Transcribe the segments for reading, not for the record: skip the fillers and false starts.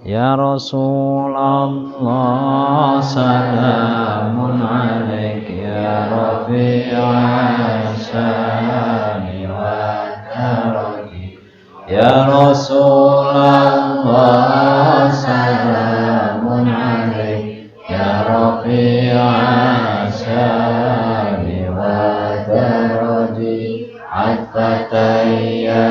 Ya Rasulullah salamun alaik ya Rafi'al syani wa darajati. Ya Rasulullah salamun alaik ya Rafi'al syani wa darajati. Atfatayya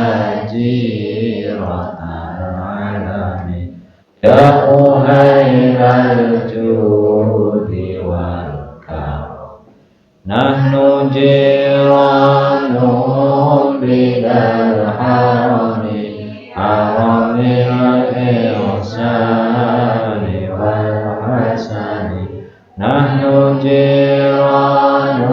jiratal alamin ya uhailal judi wal karam. Nahnu jiranun bidal harami haramil ihsani wal hasani. Nahnu jiranun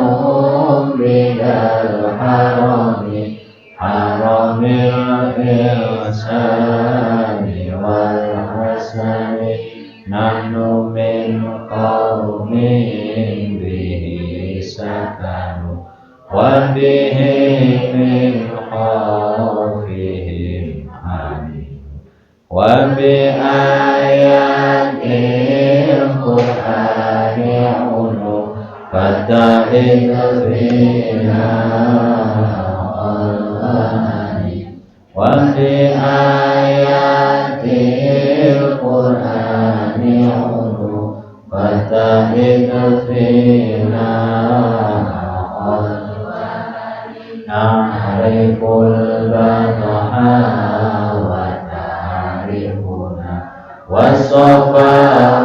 bidal harami haramil ihsani wal hasani. Nahnu min qawmin bihi sakanu wa bihi min khawfihim amin. Wa bi ayatil Qur'ani ulu fata'id fina al-ani. Wa bi ayatil Qur'ani ulu fata'id fina al-ani. Na'riful bataha wa ta'rifuna was-safa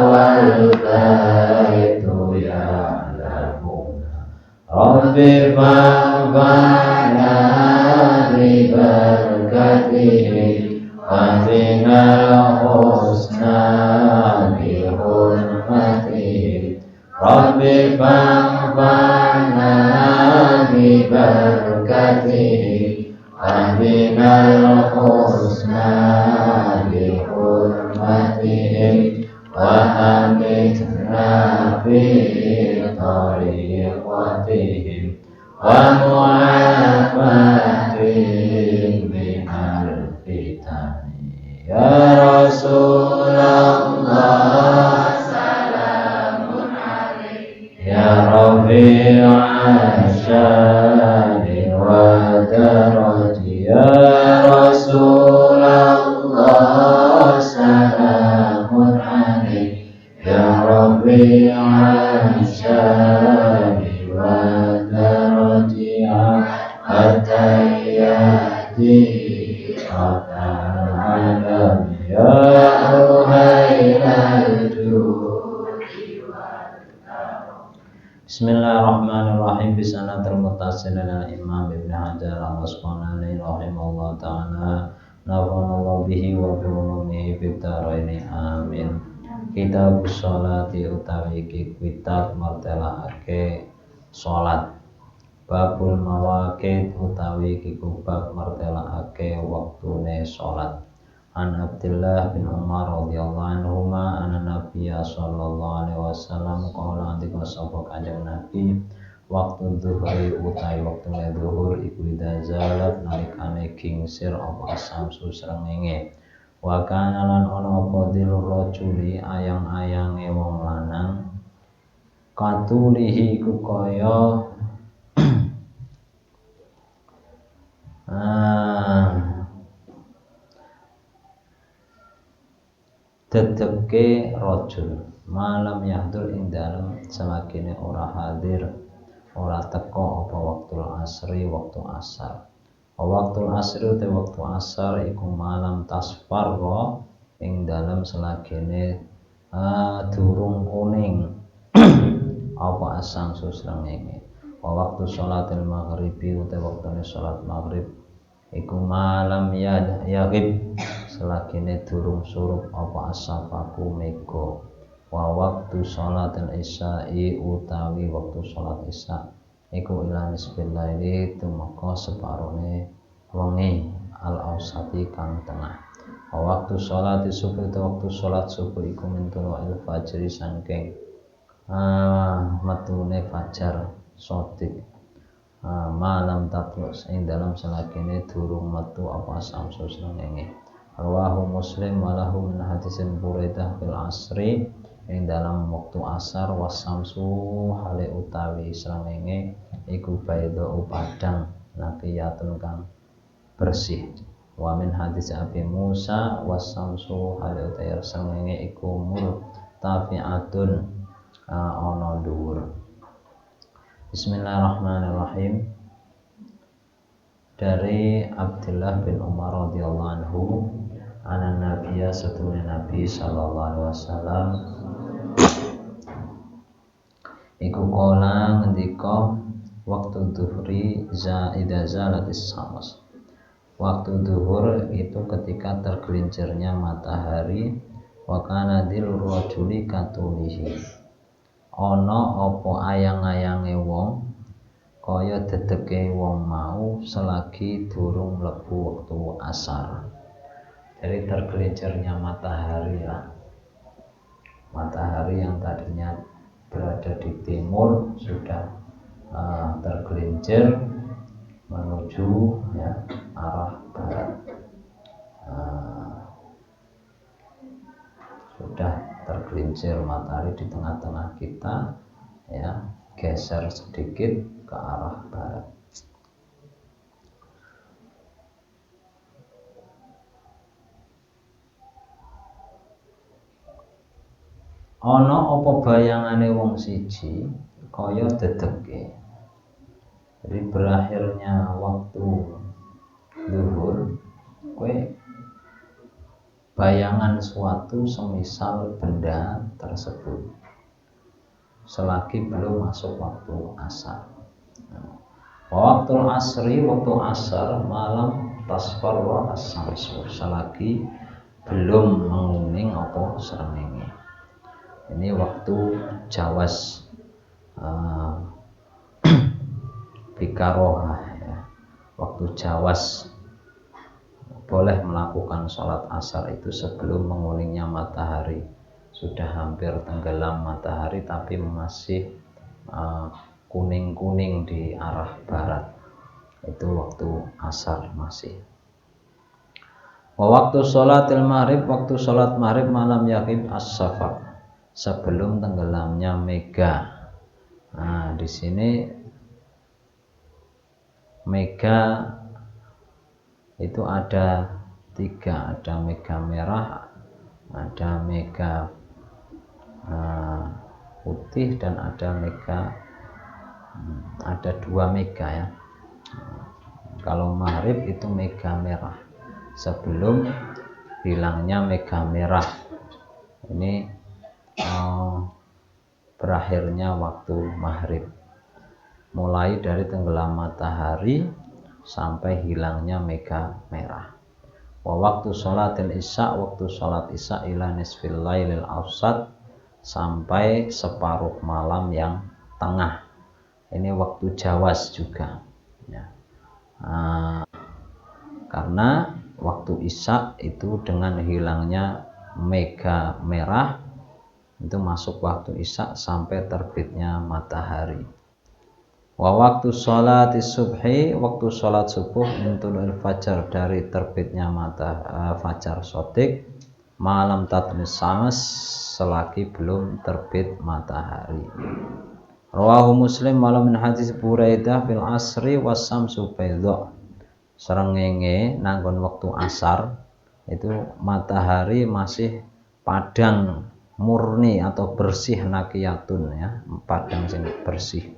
wal baitu ya'lamuna. Rabbi fa'fa'na bi barakatihi wa zinal husna bi hurmatihi. Rabbi fa'fa'na bi barakatihi wa zinal husna bi hurmatihi. Wa amitna fi tariqatihim wa mu'afatihim minal fitani. Ya Rasulullah salamun alaik ya Rafi'al syani wa darajati. Ya Rasulullah salamun alaik ya Rafi'al syani wa darajati. Atayati atal alam ya uhailal judi wal karam. Bismillahirrahmanirrahim. Bisanatul muttasilin al-imam Ibn Hajar al-Asqalani rahimahullah ta'ala. Nafa'anallahu bihi wa bi'ulumihi bid-dharaini amin. Kitab sholati utawi kitab martelake sholat. Babul mawaqit utawi bab martelake waktune sholat. An Abdullah bin Umar radhiyallahu anhuma anna Nabiyya sallallahu alaihi wasallam qala andika sapa kanjeng Nabi waktu zuhri utawi waktune zuhur iku zalat nalikane kingsir apa samsu srengenge. Wa kana lan ana apa dilur rajuli ayang-ayange wong lanang katulihi iku kaya teteke rajul malam yahdul ing dalem samakine ora hadir ora teko apa waktul asri waktu asar. Waktul asri te waktu asar iku malam tasfarra ing dalem selagene durung kuning apa asam susrengenge. Waktu sholatil maghribi te waktune sholat maghrib iku malam yaghib selagene durung surup apa asafaku mega. Wa waktu sholatil isya'i utawi waktu sholat isya iku ila nisbil laili tumeka separone wengi al-ausati kang tengah. Waktu sholati subuh itu waktu sholat subuh iku min tulu'il fajri saking metune fajar sodik malam tatlus ing dalam selagene durung metu apa samsu srengenge. Rawahu Muslim walahu min hadisin Buraidah fil asri ing dalam waktu asar wasamsu hale utawi srengenge iku baydhu padang naqiyatun kang bersih. Wa min hadis Abi Musa wasamsu hale utawi srengenge iku murtafi'atun ana dhuwur. Bismillahirrahmanirrahim. Dari Abdullah bin Umar radhiyallahu anhu, anan Nabiya satune Nabi sallallahu alaihi wasallam iku kala ngendika waktu zuhri idza zalatis syams. Waktu zuhur itu ketika tergelincirnya matahari, wa kana dil rajuli katulihi. Ana apa ayang-ayange wong kaya dedeke wong mau selagi durung mlebu waktu asar. Jadi tergelincirnya matahari ya. Matahari yang tadinya berada di timur sudah tergelincir menuju ya arah barat. Sudah tergelincir matahari di tengah-tengah kita ya, geser sedikit ke arah barat. Ana apa bayangane wong siji kaya dedeke. Jadi berakhirnya waktu zuhur, kowe bayangan suatu semisal benda tersebut selagi belum masuk waktu asar. Waktu asri, waktu asar malam tasfarra as-samsu, selagi belum menguning apa srengenge. Ini waktu jawas bikarohah ya. Waktu jawas boleh melakukan sholat asar itu sebelum menguningnya matahari. Sudah hampir tenggelam matahari tapi masih kuning-kuning di arah barat. Itu waktu asar masih. Waktu sholatil maghrib, waktu sholat maghrib malam yakin as-safaq, sebelum tenggelamnya mega. Nah, di sini mega itu ada 3, ada mega merah, ada mega putih, dan ada mega, ada 2 mega ya. Kalau maghrib itu mega merah sebelum hilangnya mega merah. Ini berakhirnya waktu maghrib, mulai dari tenggelam matahari sampai hilangnya mega merah. Waktu sholatil isya, waktu sholat isya ila nisfil lailil awsat, sampai separuh malam yang tengah. Ini waktu jawas juga ya. Karena waktu isya itu dengan hilangnya mega merah itu masuk waktu isya sampai terbitnya matahari. Waktu sholat subhi, waktu sholat subuh intulul fajar, dari terbitnya fajar sodik, malam tatmis syams, selagi belum terbit matahari. Rawahu Muslim malam min hadis Buraidah fil asri wasamsu baydha. Srengenge nanggon waktu asar itu matahari masih padang murni atau bersih, naqiyatun ya, padang sing bersih.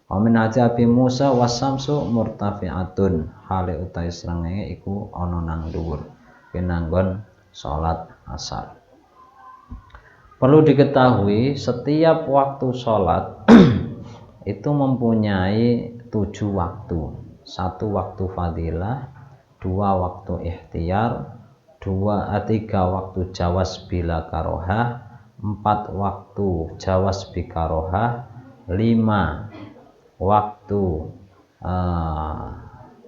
Wa min Abi Musa wasamsu murtafi'atun, hale utai srengenge iku ana nang dhuwur pinanggon salat asar. Perlu diketahui setiap waktu salat itu mempunyai 7 waktu. 1 waktu fadilah, 2 waktu ikhtiyar, 3 waktu jawas bila karohah, 4 waktu jawas bikarohah, 5 waktu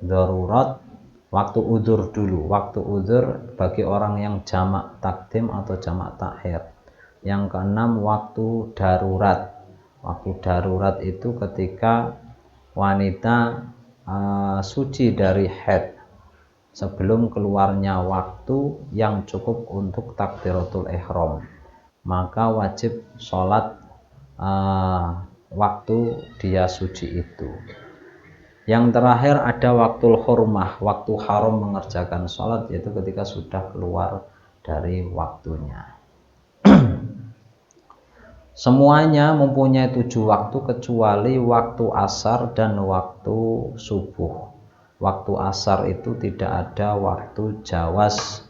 darurat, waktu udzur dulu. Waktu udzur bagi orang yang jamak takdim atau jamak takhir. Yang keenam waktu darurat. Waktu darurat itu ketika wanita suci dari haid sebelum keluarnya waktu yang cukup untuk takbiratul ihram, maka wajib sholat waktu dia suci itu. Yang terakhir ada waktul hurmah, waktu haram mengerjakan sholat, yaitu ketika sudah keluar dari waktunya. Semuanya mempunyai 7 waktu kecuali waktu asar dan waktu subuh. Waktu asar itu tidak ada waktu jawas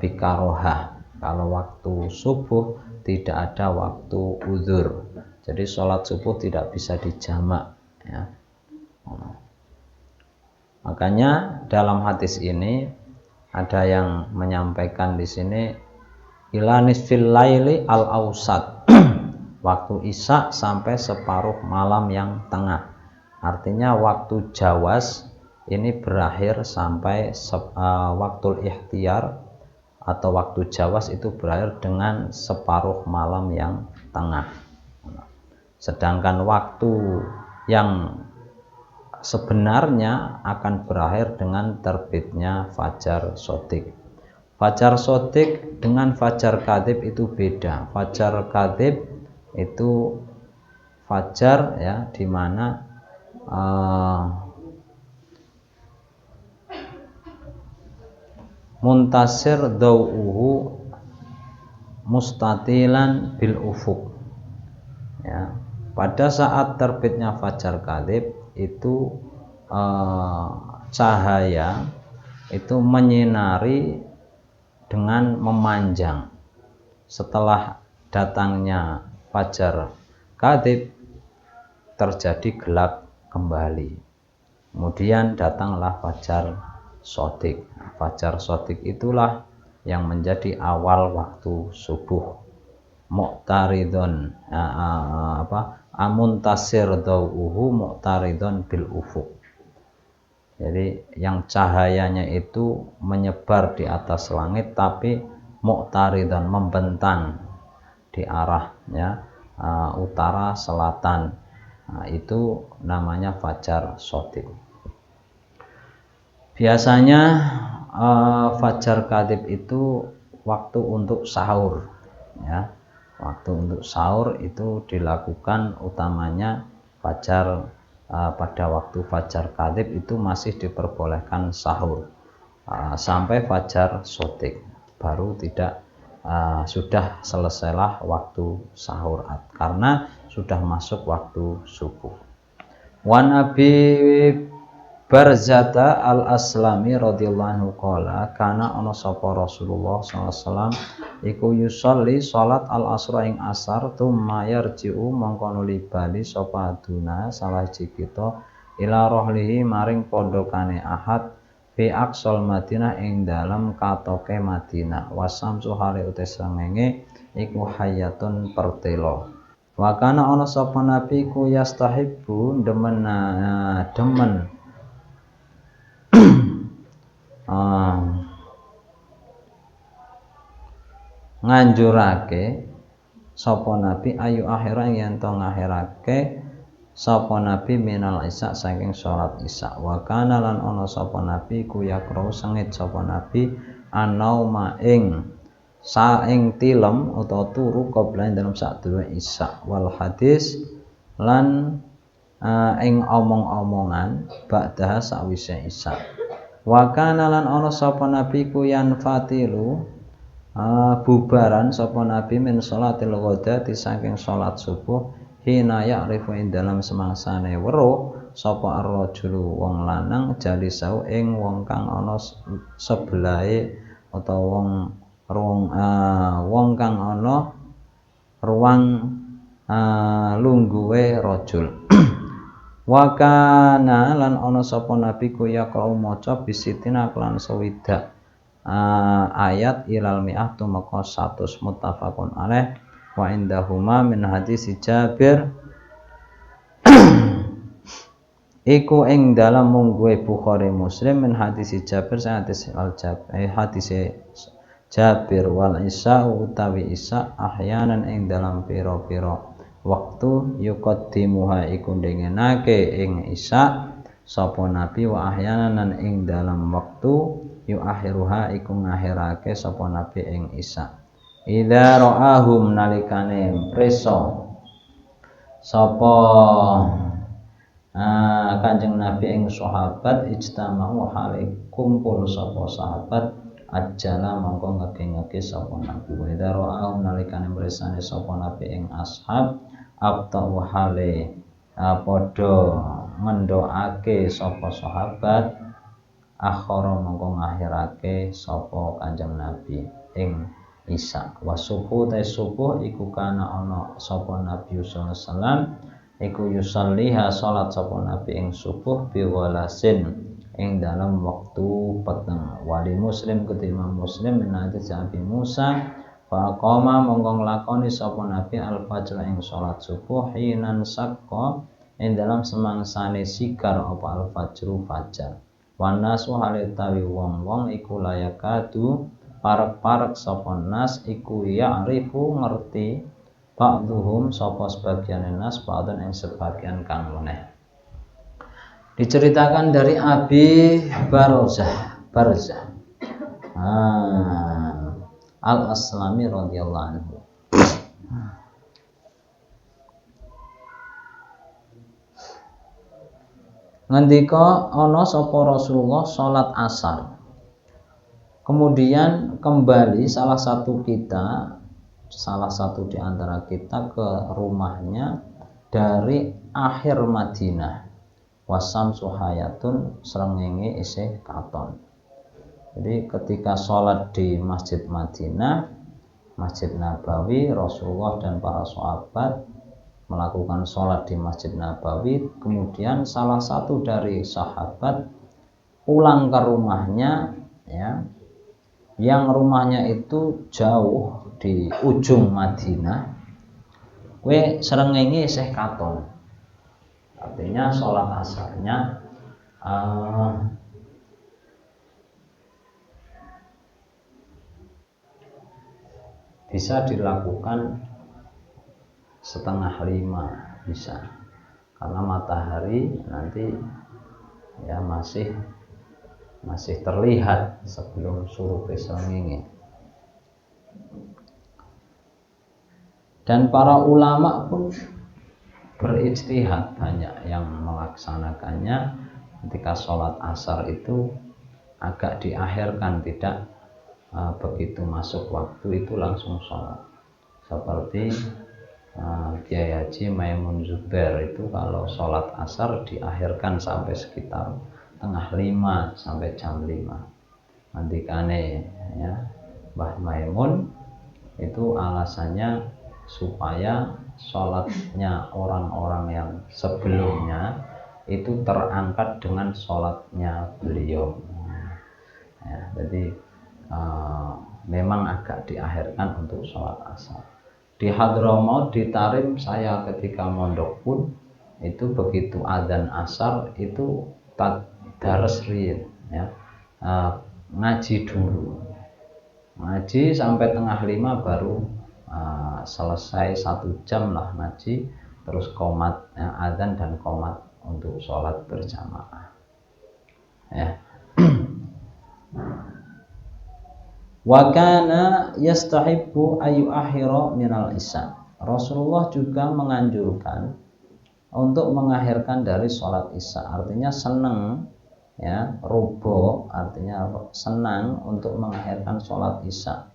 bikarohah. Kalau waktu subuh tidak ada waktu uzur. Jadi sholat subuh tidak bisa dijamak, ya. Makanya dalam hadis ini ada yang menyampaikan di sini ila nisfil laili al ausat, waktu isya sampai separuh malam yang tengah. Artinya waktu jawas ini berakhir sampai waktul ikhtiar atau waktu jawas itu berakhir dengan separuh malam yang tengah. Sedangkan waktu yang sebenarnya akan berakhir dengan terbitnya fajar shodiq. Fajar shodiq dengan fajar kadhib itu beda. Fajar kadhib itu fajar, ya, di mana muntasir dau'uhu mustatilan bil ufuk, ya. Pada saat terbitnya fajar kadhib itu cahaya itu menyinari dengan memanjang. Setelah datangnya fajar kadhib terjadi gelap kembali. Kemudian datanglah fajar shodiq. Fajar shodiq itulah yang menjadi awal waktu subuh. Muqtaridun amuntasir dau'uhu muqtaridun bil ufuk. Jadi yang cahayanya itu menyebar di atas langit tapi muqtaridun, membentang di arah, ya, utara selatan. Itu namanya fajar shodiq. Biasanya fajar kadhib itu waktu untuk sahur, ya. Waktu untuk sahur itu dilakukan utamanya fajar pada waktu fajar kadhib itu masih diperbolehkan sahur sampai fajar shodiq, baru tidak sudah selesailah waktu sahur karena sudah masuk waktu subuh. Wan Abi Barzata al-Aslami radhiyallahu anhu qala kana ana sapa Rasulullah sallallahu alaihi wasallam iku yusolli salat al-asra ing asar tsumma yarji'u mongko nuli bali sapa aduna salah kita ila rohlihi maring pondokane ahad fi aqsal Madinah ing dalam katoke Madinah wasamsu hale utes srengenge iku hayatun pertelo. Wa kana ana sapa nabi ku yastahibbu demen nganjurake sapa nabi ayu akhira yen to ngakhirake sapa nabi minal isya saking salat isya. Wa kana lan ana sapa nabi ku yakro sengit sapa nabi anauma ing saing tilem utawa turu qabla dalam sadurunge isya wal hadis lan ing omong-omongan ba'da sawise isya. Wa kana lan ana sapa nabi ku yan fatilu bubaran sapa nabi min sholatil ghadati saking salat subuh hina ya'rifu ing dalam semangsane weruh sapa ar-rajulu wong lanang jalisau ing wong kang ana sebelahe utawa wong kang ana ruang lungguhe rajul. Wa kana lan ana sapa nabi ku yaqra'u maca bisitina kelan sewidak ayat ilal mi'ah tumeka 100 muttafaqun alaih wa indahuma min hadis Jabir iku ing dalam mungguhe Bukhari Muslim min hadis Jabir hadis Jabir wal isya utawi isya ahyanan ing dalam pira-pira waktu yuqaddimuha iku ndengenake ing isya sapa nabi wa ahyanan ing dalam wektu yuakhiruha iku ngakhirake sapa nabi ing isya. Idza ra'ahum nalikane preso sapa Kanjeng Nabi ing sahabat ijtama'u hale kumpul sapa sahabat ajala mongko ngege-ngege sapa Nabi wa idza ra'ahum nalikane presane sapa Nabi ing ashab abta'u hale padha ngendoake sapa sahabat akhara mongko ngakhirake sapa Kanjeng Nabi ing isya wa subuh ta subuh iku kana ana sapa Nabi sallallahu alaihi wasallam iku yusalliha salat sapa Nabi ing subuh bi walasin ing dalam waktu peteng. Wali Muslim ketika Muslim menadi Abi Musa fa qama mongko nglakoni sapa Nabi al-fajr ing salat subuh hinan sakka ing dalam semangsane sikar apa al-fajru fajar. Wanasu halitawi wong-wong iku layakadu parek-parek sapa nas iku ya'rifu ngerti ba'duhum sapa sebagian nas ba'dan ing sebagian kang meneh. Diceritakan dari Abi Barzah Al-Aslami radhiyallahu anhu. Ngendika ana sapa Rasulullah salat asar. Kemudian kembali salah satu di antara kita ke rumahnya dari akhir Madinah. Wasam suhayatun srengenge isih katon. Jadi ketika sholat di Masjid Madinah, Masjid Nabawi, Rasulullah dan para sahabat melakukan sholat di Masjid Nabawi. Kemudian salah satu dari sahabat pulang ke rumahnya, ya, yang rumahnya itu jauh di ujung Madinah. We srengenge isih katon. Artinya sholat asarnya bisa dilakukan 4:30 bisa, karena matahari nanti ya masih terlihat sebelum suruh srengenge. Dan para ulama pun berijtihad, banyak yang melaksanakannya ketika sholat asar itu agak diakhirkan, tidak begitu masuk waktu itu langsung sholat. Seperti Kiai Haji Maimun Zubair itu kalau sholat asar diakhirkan sampai sekitar 4:30 sampai jam 5. Nandikane ya Mbah Maimun itu alasannya supaya sholatnya orang-orang yang sebelumnya itu terangkat dengan sholatnya beliau. Ya, jadi memang agak diakhirkan untuk sholat asar. Di Hadramaut, di Tarim, saya ketika mondok pun itu begitu adzan asar itu tadarus riyin, ya, ngaji dulu, ngaji sampai 4:30 baru selesai 1 jam lah ngaji, terus qomat, ya, adzan dan qomat untuk sholat berjamaah, ya. Wa kana yastahibbu ayu akhira minal isya. Rasulullah juga menganjurkan untuk mengakhirkan dari sholat isya, artinya senang, ya, rubo artinya senang untuk mengakhirkan sholat isya.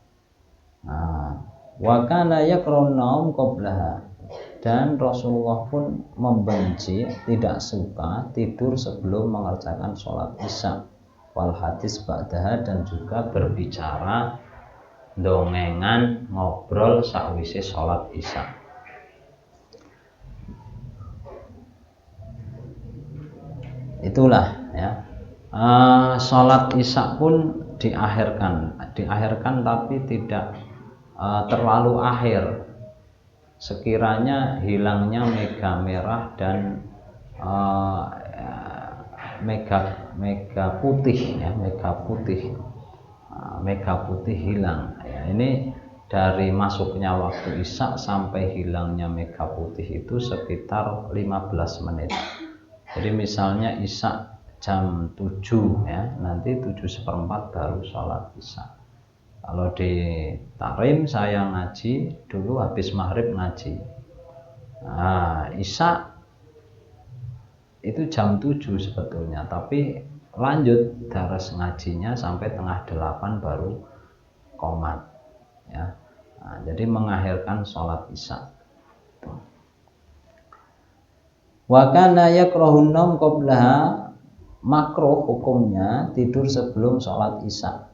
Wa kana yakrun naum qablaha, dan Rasulullah pun membenci, tidak suka tidur sebelum mengerjakan sholat isya. Wal hadis ba'daha, dan juga berbicara dongengan ngobrol sakwise sholat isya. Itulah, ya, sholat isya pun diakhirkan tapi tidak terlalu akhir. Sekiranya hilangnya mega merah dan mega putih, ya, mega putih hilang, ya. Ini dari masuknya waktu isya sampai hilangnya mega putih itu sekitar 15 menit. Jadi misalnya isya jam 7 ya, nanti 7:15 baru sholat isya. Kalau di Tarim saya ngaji dulu habis maghrib ngaji. Nah, isya itu jam 7 sebetulnya, tapi lanjut daras ngajinya sampai 7:30 baru qomat ya. Nah, jadi mengakhirkan sholat isya. Wa kana yakrahun naum qablaha, makruh hukumnya tidur sebelum sholat isya.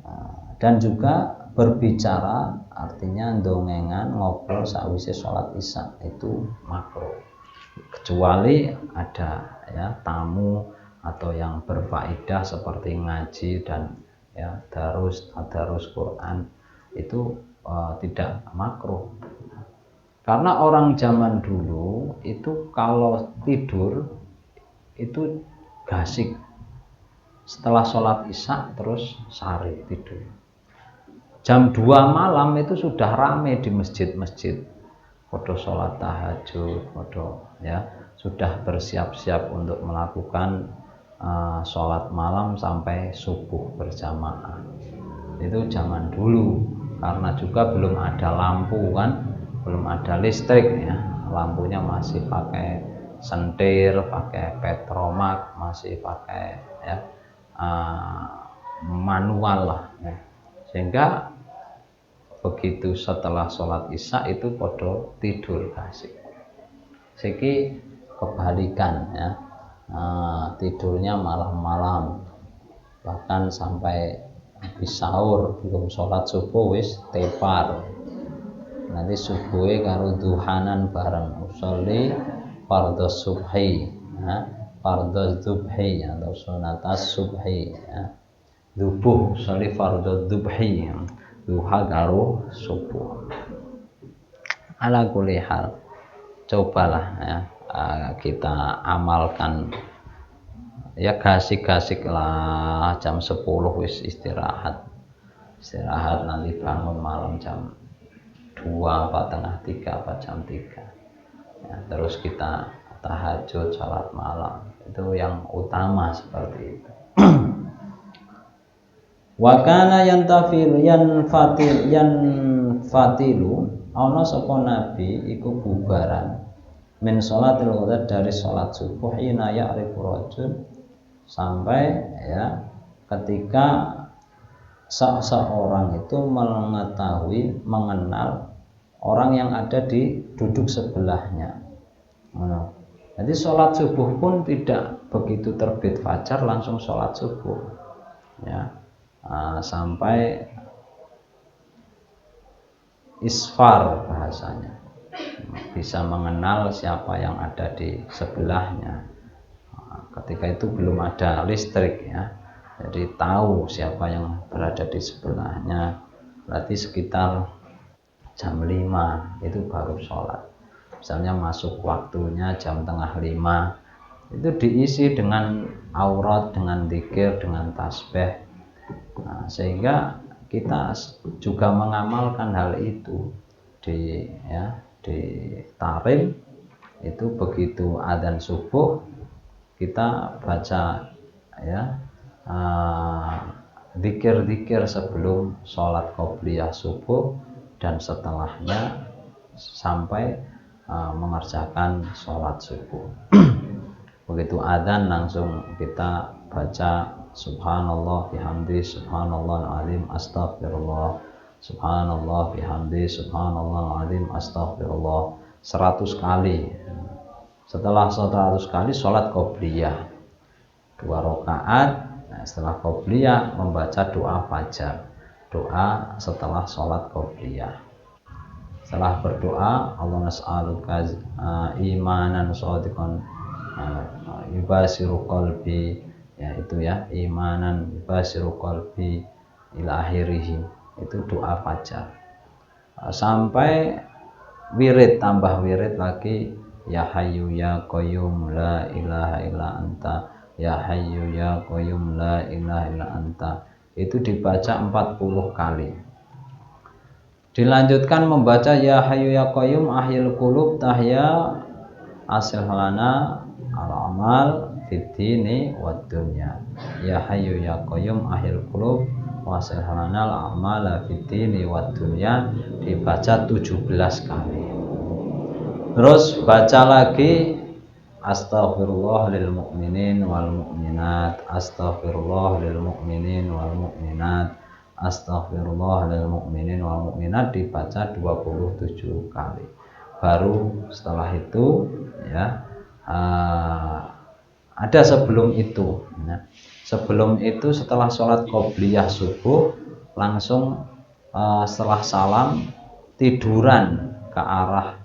Nah, dan juga berbicara artinya dongengan ngobrol sakwise sholat isya itu makruh, kecuali ada ya tamu atau yang berfaedah seperti ngaji dan ya tadarus Quran itu tidak makruh. Karena orang zaman dulu itu kalau tidur itu gasik, setelah sholat isya terus sari tidur. Jam 2 malam itu sudah rame di masjid-masjid, podo sholat tahajud, podo ya sudah bersiap-siap untuk melakukan sholat malam sampai subuh berjamaah. Itu zaman dulu, karena juga belum ada lampu kan, belum ada listrik ya, lampunya masih pakai sentir, pakai petromak, masih pakai ya manual lah ya. Sehingga begitu setelah sholat isya itu podo tidur kasih. Siki kebalikan ya, tidurnya malam-malam, bahkan sampai habis sahur belum sholat subuh wis tepar. Nanti subuhnya karo duhanan bareng, usolli fardhu subhi ya, fardhu subhi atau sunatas subhi ya. Dubuh usolli fardhu subhi, duha karo subuh. Ala kulli hal, cobalah ya kita amalkan ya, gasik-gasik lah jam 10 wis istirahat nanti bangun malam jam 2 apa tengah 3 apa jam 3 ya, terus kita tahajud salat malam, itu yang utama seperti itu. Wa kana yanfatilu ana sapa nabi iku bubaran min sholatil ghadar, dari sholat subuh, ina ya'rifu rajul, sampai ya ketika seseorang itu mengetahui, mengenal orang yang ada di duduk sebelahnya. Jadi sholat subuh pun tidak begitu terbit fajar langsung sholat subuh ya, sampai isfar bahasanya, bisa mengenal siapa yang ada di sebelahnya. Ketika itu belum ada listrik ya, jadi tahu siapa yang berada di sebelahnya. Berarti sekitar jam 5 itu baru sholat. Misalnya masuk waktunya jam 4:30, itu diisi dengan aurat, dengan dzikir, dengan tasbih. Nah, sehingga kita juga mengamalkan hal itu di Tarim itu, begitu adzan subuh kita baca ya dzikir-dzikir sebelum sholat qobliyah subuh dan setelahnya sampai mengerjakan sholat subuh. Begitu adzan langsung kita baca subhanallah bihamdi subhanallah azim astagfirullah, subhanallah bihamdi subhanallah azim astagfirullah 100 kali. Setelah 100 kali sholat qobliyah 2 rakaat. Nah, setelah qobliyah membaca doa fajar, doa setelah sholat qobliyah. Setelah berdoa, Allah nas'aluka imanan shadiqan yubasiru qalbi, ya itu ya, imanan yubasiru qalbi ila akhirih, itu doa fajar. Sampai wirid, tambah wirid lagi, ya hayyu ya qayyum la ilaha illa anta, ya hayyu ya qayyum la ilaha illa anta, itu dibaca 40 kali. Dilanjutkan membaca ya hayyu ya qayyum ahyil qulub tahya asil lana al-amal fid dini wad dunya. Ya hayyu ya qayyum ahil qulub wasil halana al-amala fid dini wad dunya, dibaca 17 kali. Terus baca lagi astaghfirullah lil mu'minin wal mu'minat, astaghfirullah lil mu'minin wal mu'minat, astaghfirullah lil mu'minin wal mu'minat, dibaca 27 kali. Baru setelah itu ya ada sebelum itu ya. Sebelum itu setelah sholat qobliyah subuh langsung setelah salam tiduran ke arah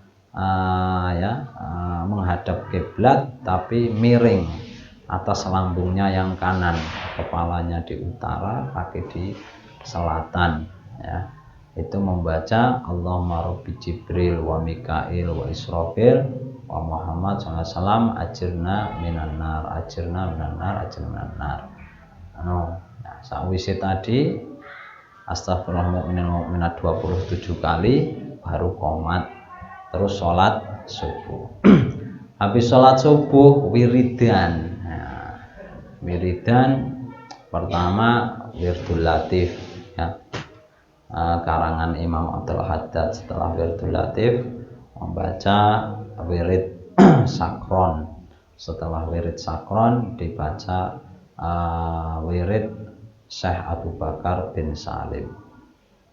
menghadap kiblat tapi miring, atas lambungnya yang kanan, kepalanya di utara, kaki di selatan ya. Itu membaca Allahumma rabbi Jibril wa Mikail wa Israfil wa Muhammad SAW ajirna minan nar, ajirna minan nar, ajirna minan nar. Sakwise tadi astagfirullah mu'minin wa mu'minat 27 kali baru qomat, terus sholat subuh. Habis sholat subuh wiridan. Wiridan pertama wirdul latif ya. Karangan Imam Abdul Haddad. Setelah wirdul latif membaca wirid sakron. Setelah wirid sakron dibaca wirid Syekh Abu Bakar bin Salim.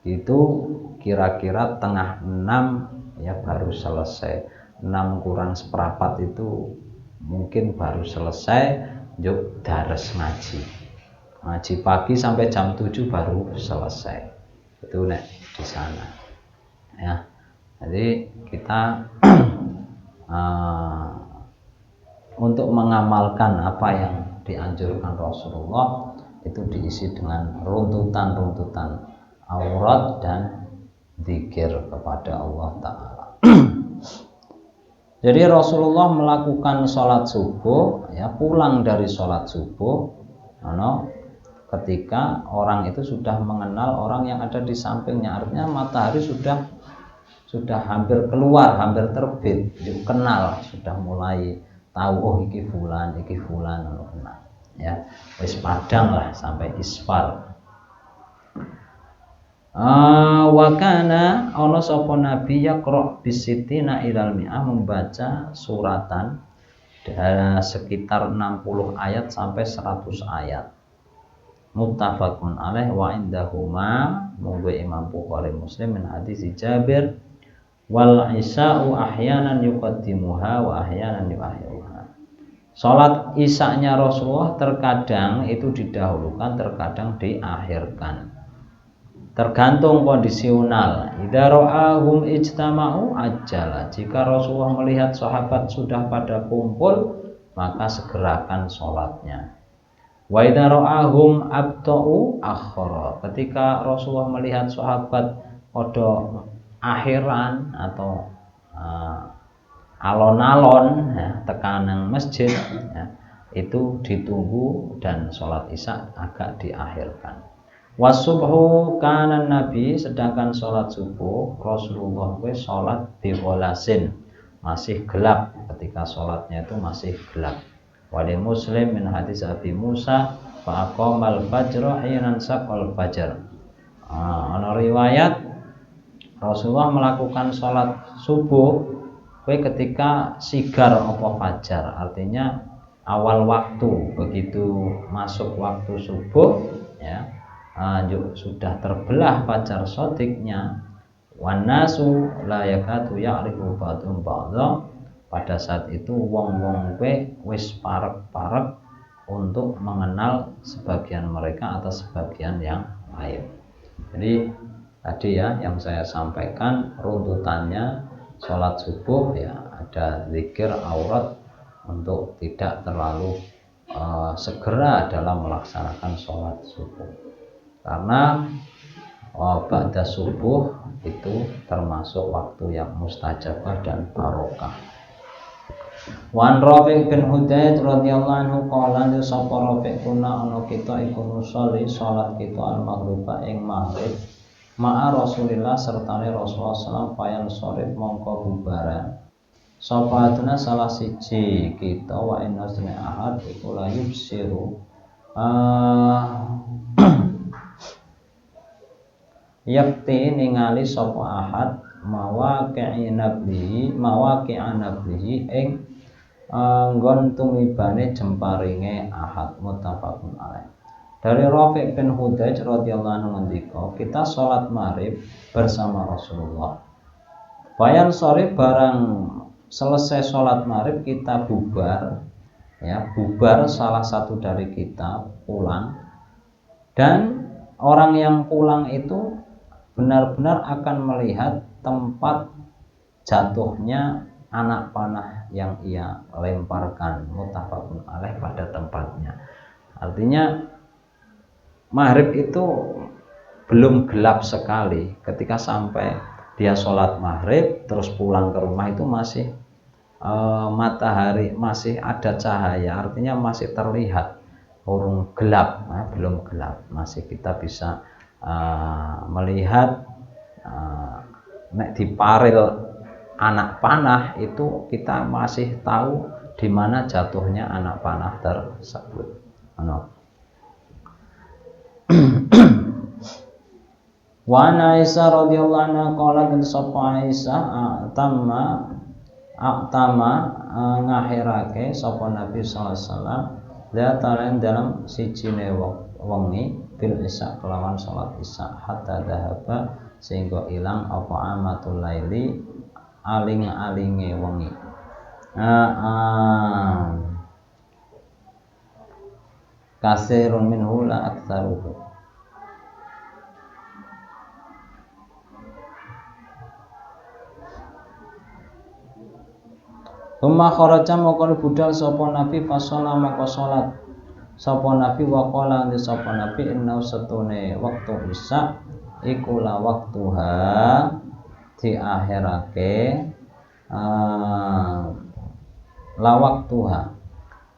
Itu kira-kira tengah 6 ya baru selesai. 6 kurang seperempat itu mungkin baru selesai. Yuk dares ngaji pagi sampai jam 7 baru selesai. Itu nek di sana ya. Jadi kita untuk mengamalkan apa yang dianjurkan Rasulullah itu diisi dengan runtutan-runtutan aurat dan zikir kepada Allah Ta'ala. Jadi Rasulullah melakukan sholat subuh ya, pulang dari sholat subuh ketika orang itu sudah mengenal orang yang ada di sampingnya, artinya matahari sudah hampir keluar, hampir terbit, kenal, sudah mulai tahu oh iki fulan ya, wis padang lah sampai isfar. Wakana ana sapa nabi yaqra bisitina ilal mi'ah, membaca suratan sekitar 60 ayat sampai 100 ayat. Muttafaqun alaih wa indahuma munggu Imam Bukhari Muslim min hadis Jabir wal isya'u ahyanan yuqaddimuha wa ahyanan yuakhiruha. Salat isya-nya Rasulullah terkadang itu didahulukan, terkadang diakhirkan. Tergantung kondisional. Idza ra'ahum ijtama'u ajjala. Jika Rasulullah melihat sahabat sudah pada kumpul, maka segerakan salatnya. Wa idza ra'ahum abta'u akhara. Ketika Rasulullah melihat sahabat pada akhiran atau alon-alon ya, tekanan masjid ya, itu ditunggu dan sholat isya agak diakhirkan. Wasubhu kanan nabi, sedangkan sholat subuh Rasulullah sholat bigholasin, masih gelap, ketika sholatnya itu masih gelap. Wali Muslim min hadis Abi Musa fa aqamal fajra hinan saqal fajr. Ana riwayat Rasulullah melakukan sholat subuh ketika sigar apa fajar, artinya awal waktu. Begitu masuk waktu subuh ya, sudah terbelah fajar shadiknya. Wan nasu la yakatu ya'rifu ba'dhum ba'dha. Pada saat itu wong-wong wis parek-parek untuk mengenal sebagian mereka atau sebagian yang lain. Jadi tadi ya yang saya sampaikan runtutannya sholat subuh ya, ada zikir aurat untuk tidak terlalu segera dalam melaksanakan sholat subuh, karena ba'da subuh itu termasuk waktu yang mustajabah dan barokah. Wan Rafi' bin Hudayd radhiyallahu anhu qala li sapa Rafi' kuna ana kita iku nusolli salat kita al-maghriba ing maghrib ma'a Rasulillah sertane Rasulullah sallallahu payan sore mongko bubaran Sapa salah siji kita wa inasne ahad iku la yubsiru yakti ningali sapa ahad mawaqi'an nablihi ing nggon tumibane jemparinge ahad. Muttafaqun alaih. Dari Rafi' bin Hudayj radhiyallahu anhu ngendika, kita sholat maghrib bersama Rasulullah. Bayan sore barang selesai sholat maghrib kita bubar, ya bubar salah satu dari kita pulang, dan orang yang pulang itu benar-benar akan melihat tempat jatuhnya anak panah yang ia lemparkan. Muttafaqun alaih, pada tempatnya. Artinya maghrib itu belum gelap sekali. Ketika sampai dia sholat maghrib terus pulang ke rumah itu masih matahari masih ada cahaya, artinya masih terlihat, urung gelap, belum gelap, masih kita bisa melihat nek diparil anak panah itu kita masih tahu di mana jatuhnya anak panah tersebut. Wa Aisyah radhiyallahu anha qalat sapa Aisyah atama ngahirake sapa Nabi sallallahu alaihi wasallam dalam sijine wengi bil isya kelawan salat isya hatta dahaba sehingga ilang apa amatul laili aling-alinge wengi. Kasirun minhu la aktsaruhu. Umma kharaja mongko budal sapa Nabi fasala maka salat sapa Nabi wa qala nди sapa Nabi inna satune waktu isya iku la waktuha diakhirake la waktuha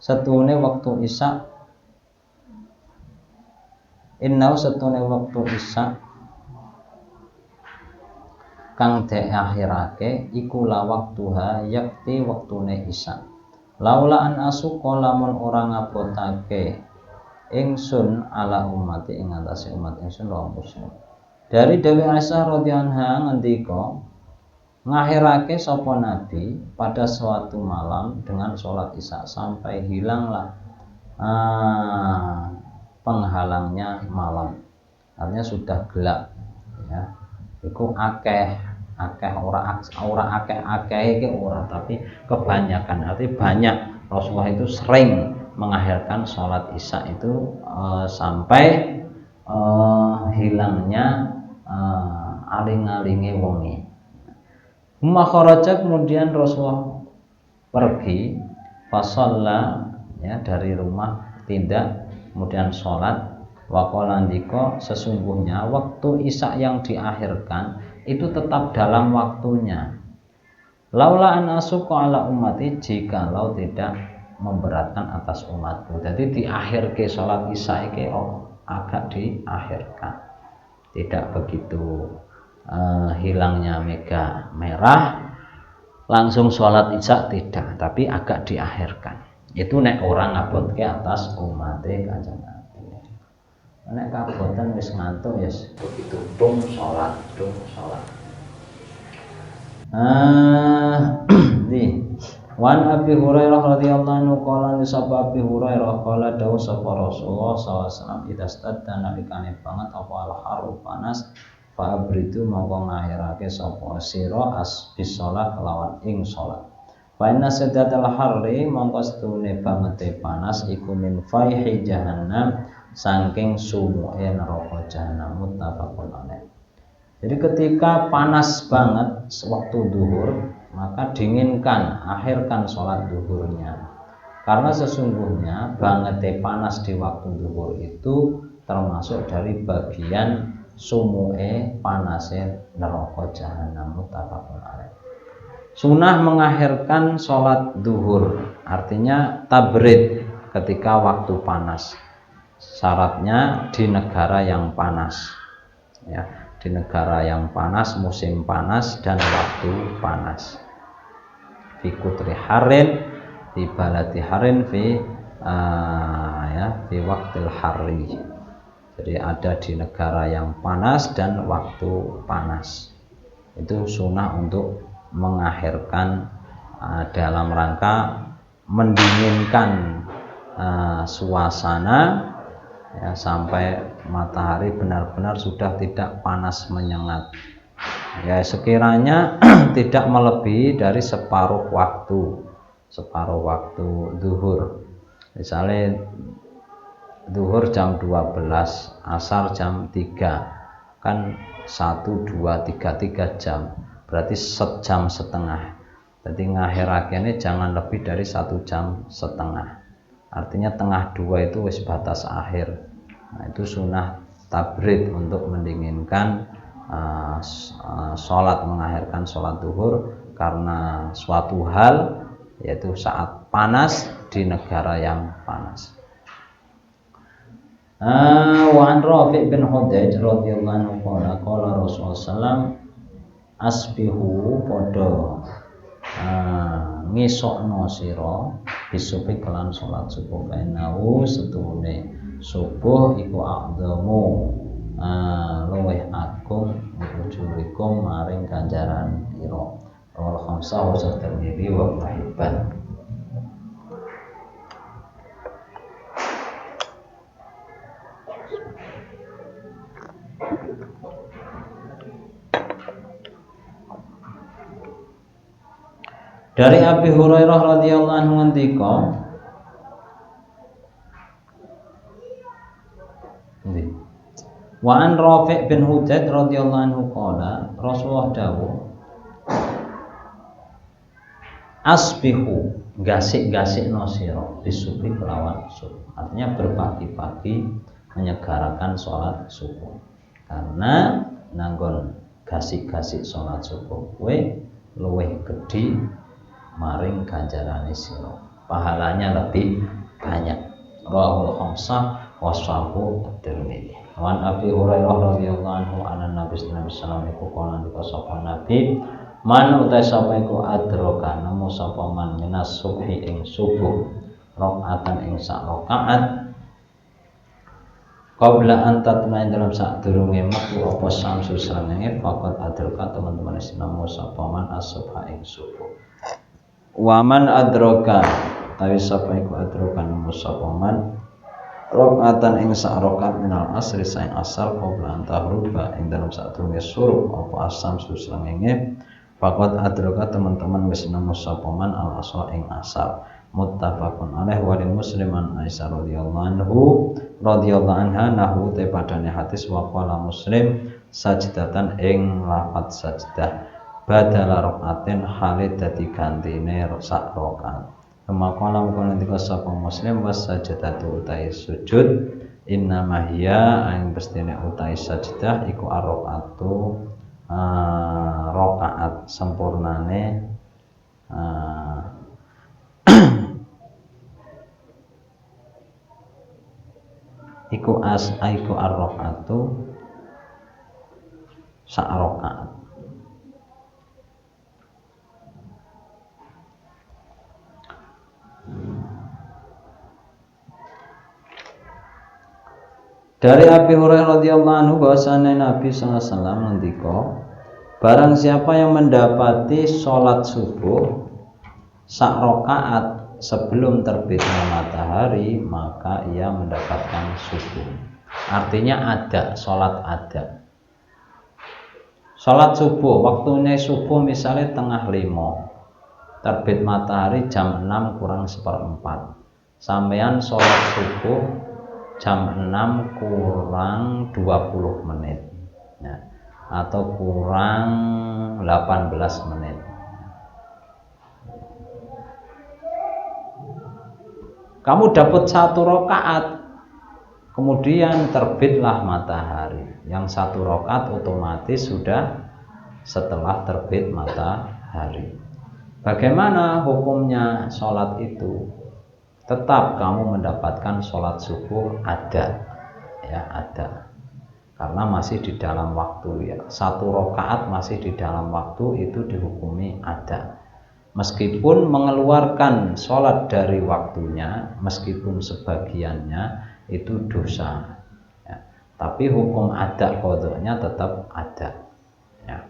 satune waktu isya inna satune waktu isya kang diakhirake iku la waktuha yakti waktune isya. Laula an asuqa lamun ora ngabotake ingsun ala umati ing atase umat ingsun wa muslim. Dari Dewi Aisyah radhiyallahu anha ngendika ngakhirake sapa Nabi pada suatu malam dengan sholat isya sampai hilanglah penghalangnya malam. Artinya sudah gelap, ya. Iku akeh ora akeh iki ora, tapi kebanyakan, arti banyak. Rasulullah itu sering mengakhirkan sholat isya itu sampai hilangnya aling-alinge wengi. Kharaja, kemudian Rasulullah pergi fasalla, ya, dari rumah tindak kemudian sholat. Waqala ndika sesungguhnya waktu isya yang diakhirkan itu tetap dalam waktunya. Laula an asuqa ala ummati, jikalau tidak memberatkan atas umatku. Jadi diakhirke sholat isya iki agak diakhirkan. Tidak begitu hilangnya mega merah langsung sholat isya, tidak, tapi agak diakhirkan. Itu nek orang ngabotke atas umate Kanjeng Nabi. Nek kabotan wis ngantuk ya begitu dong sholat. Wan Abi Hurairah radhiyallahu anhu qala li Abi Hurairah qala dawu sapa Rasulullah sallallahu alaihi wasallam idastadda nalikane banget apa al-haru panas fa abridu mongko ngakhirake sapa sira bis salat lawan ing salat. Fa inna saddatal harri mongko setune bangete panas iku min faihi jahannam saking sumuke neraka jahanam. Muttafaqun alaih. Jadi ketika panas banget waktu duhur, maka dinginkan, akhirkan sholat duhurnya. Karena sesungguhnya bangete panas di waktu duhur itu termasuk dari bagian sumuke panase neraka jahanam. Muttafaqun alaih. Sunnah mengakhirkan sholat duhur, artinya tabrid ketika waktu panas. Syaratnya di negara yang panas, ya, di negara yang panas, musim panas dan waktu panas. fi kutri harin fi baladi harin fi fi waktil hari. Jadi ada di negara yang panas dan waktu panas. Itu sunnah untuk mengakhirkan dalam rangka mendinginkan suasana ya, sampai matahari benar-benar sudah tidak panas menyengat. Ya sekiranya tidak melebihi dari separuh waktu zuhur. Misalnya zuhur jam 12, asar jam 3, kan 1, 2, 3 jam, berarti sejam setengah. Jadi ngakhirakennya jangan lebih dari 1,5 jam. Artinya tengah 2 itu wis batas akhir. Nah, itu sunnah tabrid untuk mendinginkan sholat, mengakhirkan sholat zuhur karena suatu hal, yaitu saat panas di negara yang panas. Wa an Rafi' bin Hudayj radhiyallahu anhu qala Rasulullah sallam asbihu padha ngisokno sira bisubi kelan salat subuh kainau setune subuh iku aqdamu luweh agung ujurikum maring ganjaran ira wal khamsah wa Tirmidzi wa Hibban. Dari Abi Hurairah radhiyallahu anhu ngendika, wa an Rafi' bin Hudayj radhiyallahu anhu qala Rasulullah dawuh asbihu gasik-gasikno sira bisubuh kelawan subuh. Artinya berbagi-bagi menyegarakan sholat subuh. Karena nanggon gasik-gasik sholat subuh kowe luwih gedhi maring ganjarane sira, pahalanya lebih banyak. Rawahul khamsah wa sahahu at-Tirmidzi. Wan Abi Hurairah radhiyallahu anhu anan Nabi sallallahu alaihi wasallam iku kana dikasapa Nabi man utai sapa iku adroka nemu sapa man minas subhi ing subuh rakaatan ing sak rakaat qabla an tatmain dalam sak durunge metu apa samsu srengenge faqat adroka teman-teman nemu sapa man as-subha ing subuh. Waman adroka tawi sapa iku adroka nemu sapa man rakaatan ing sak rakaat minal asri saing asar qabla antahruba ing dalam sadurunge surup apa asam susrengenge faqat adroka teman-teman wis nemu sapa man al asra ing asar. Muttafaqun alaih wa Musliman Aisyah radhiyallahu anha nahu te padane hadis wa qala Muslim sajdatan ing lafadz sajdah badala rakaatin hale dadi gantine sak rakaat. Kemaqala mung ngendika sapa Muslim was sajdatu utai sujud inna mahya ing bestine utai sajdah iku ar-rakaatu rakaat sempurnane iku ar-rakaatu sak rakaat. Dari Abi Hurairah radhiyallahu anhu bahwasanya Nabi sallallahu alaihi wasallam ngendika, barang siapa yang mendapati sholat subuh sak rakaat sebelum terbitnya matahari, maka ia mendapatkan subuh. Artinya ada sholat ada. Sholat subuh, waktunya subuh misalnya tengah 5, terbit matahari jam 6 kurang 1/4. Sampean sholat subuh jam 6 kurang 20 menit ya, atau kurang 18 menit. Kamu dapat 1 rakaat, kemudian terbitlah matahari. Yang 1 rakaat otomatis sudah setelah terbit matahari. Bagaimana hukumnya sholat itu? Tetap kamu mendapatkan sholat subuh ada, ya ada, karena masih di dalam waktu ya. 1 rakaat masih di dalam waktu itu dihukumi ada. meskipun mengeluarkan sholat dari waktunya, meskipun sebagiannya itu dosa, ya. Tapi hukum ada qadha-nya tetap ada, ya.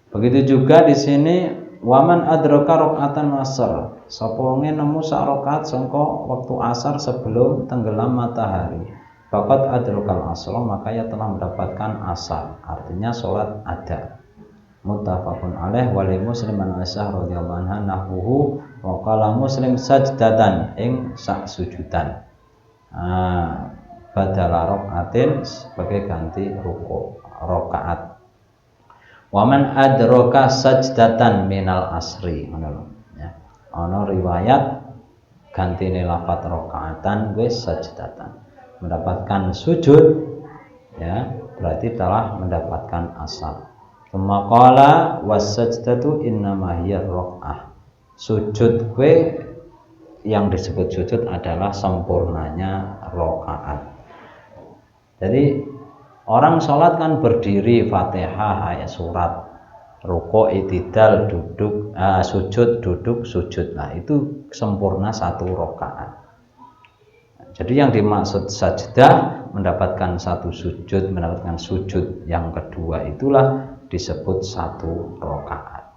Begitu juga di sini waman adraka rakaatan asar, sapa nemu sak rakaat sangka waktu asar sebelum tenggelam matahari, faqad adrakal asr, maka ia telah mendapatkan asar, artinya sholat ada. Muttafaqun alaih wa li Muslim an Aisyah radhiyallahu anha nahwuhu wa qala Muslim sajdatan ing sak sujudan. Badala rakaatin sebagai ganti rakaat. Wa man adraka sajdatan minal asri, ngono ya. Ana riwayat gantine lafaz rakaatan wis sajdatan. Mendapatkan sujud, ya, berarti telah mendapatkan asar. Maqala wasajdatu innama hiya rakaah. Sujud yang disebut sujud adalah sempurnanya rakaat. Jadi orang sholat kan berdiri, Fatihah, ayat surat, ruku', i'tidal, duduk, sujud, duduk, sujud. Nah, itu sempurna satu rakaat. Jadi yang dimaksud sajdah mendapatkan satu sujud, mendapatkan sujud yang kedua, itulah disebut satu rakaat.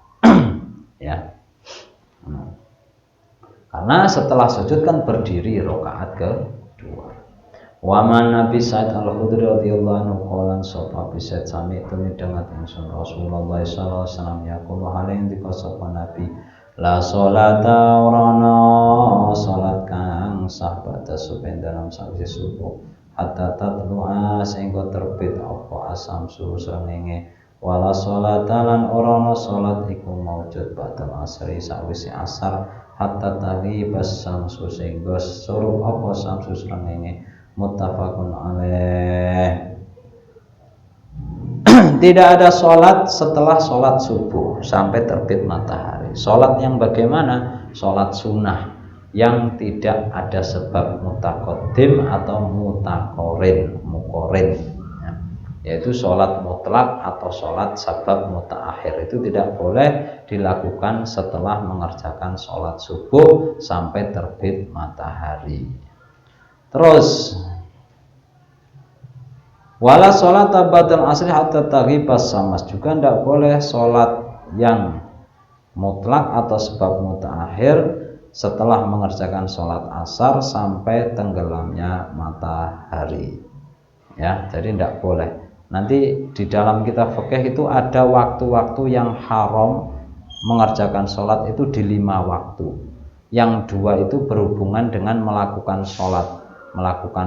Ya. Karena setelah sujud kan berdiri rakaat kedua. Wa man Nabi Sa'id Al-Khudri radhiyallahu anhu qalan sapa bisa sami itu midangat ingsun Rasulullah sallallahu alaihi wasallam yaqulu halain dikasapa Nabi la sholata urana salat kang sah pada subuh dalam sawise subuh hatta tatlu'a sehingga terbit apa asamsu srengenge wala sholata lan urana salat iku maujud badal asri sawise asar hatta taghibas samsu sehingga surup apa samsu srengenge. Muttafaqun alaih. Tidak ada sholat setelah sholat subuh sampai terbit matahari. Sholat yang bagaimana? Sholat sunnah yang tidak ada sebab mutaqaddim atau mukorin, ya. Yaitu sholat mutlak atau sholat sabab mutaakhir. Itu tidak boleh dilakukan setelah mengerjakan sholat subuh sampai terbit matahari. Terus wala sholat ba'dal asri hatta taghibas syams, juga tidak boleh sholat yang mutlak atau sebab mutaakhir setelah mengerjakan sholat asar sampai tenggelamnya matahari, ya. Jadi tidak boleh. Nanti di dalam kitab fikih itu ada waktu-waktu yang haram mengerjakan sholat itu di 5 waktu. Yang 2 itu berhubungan dengan melakukan sholat,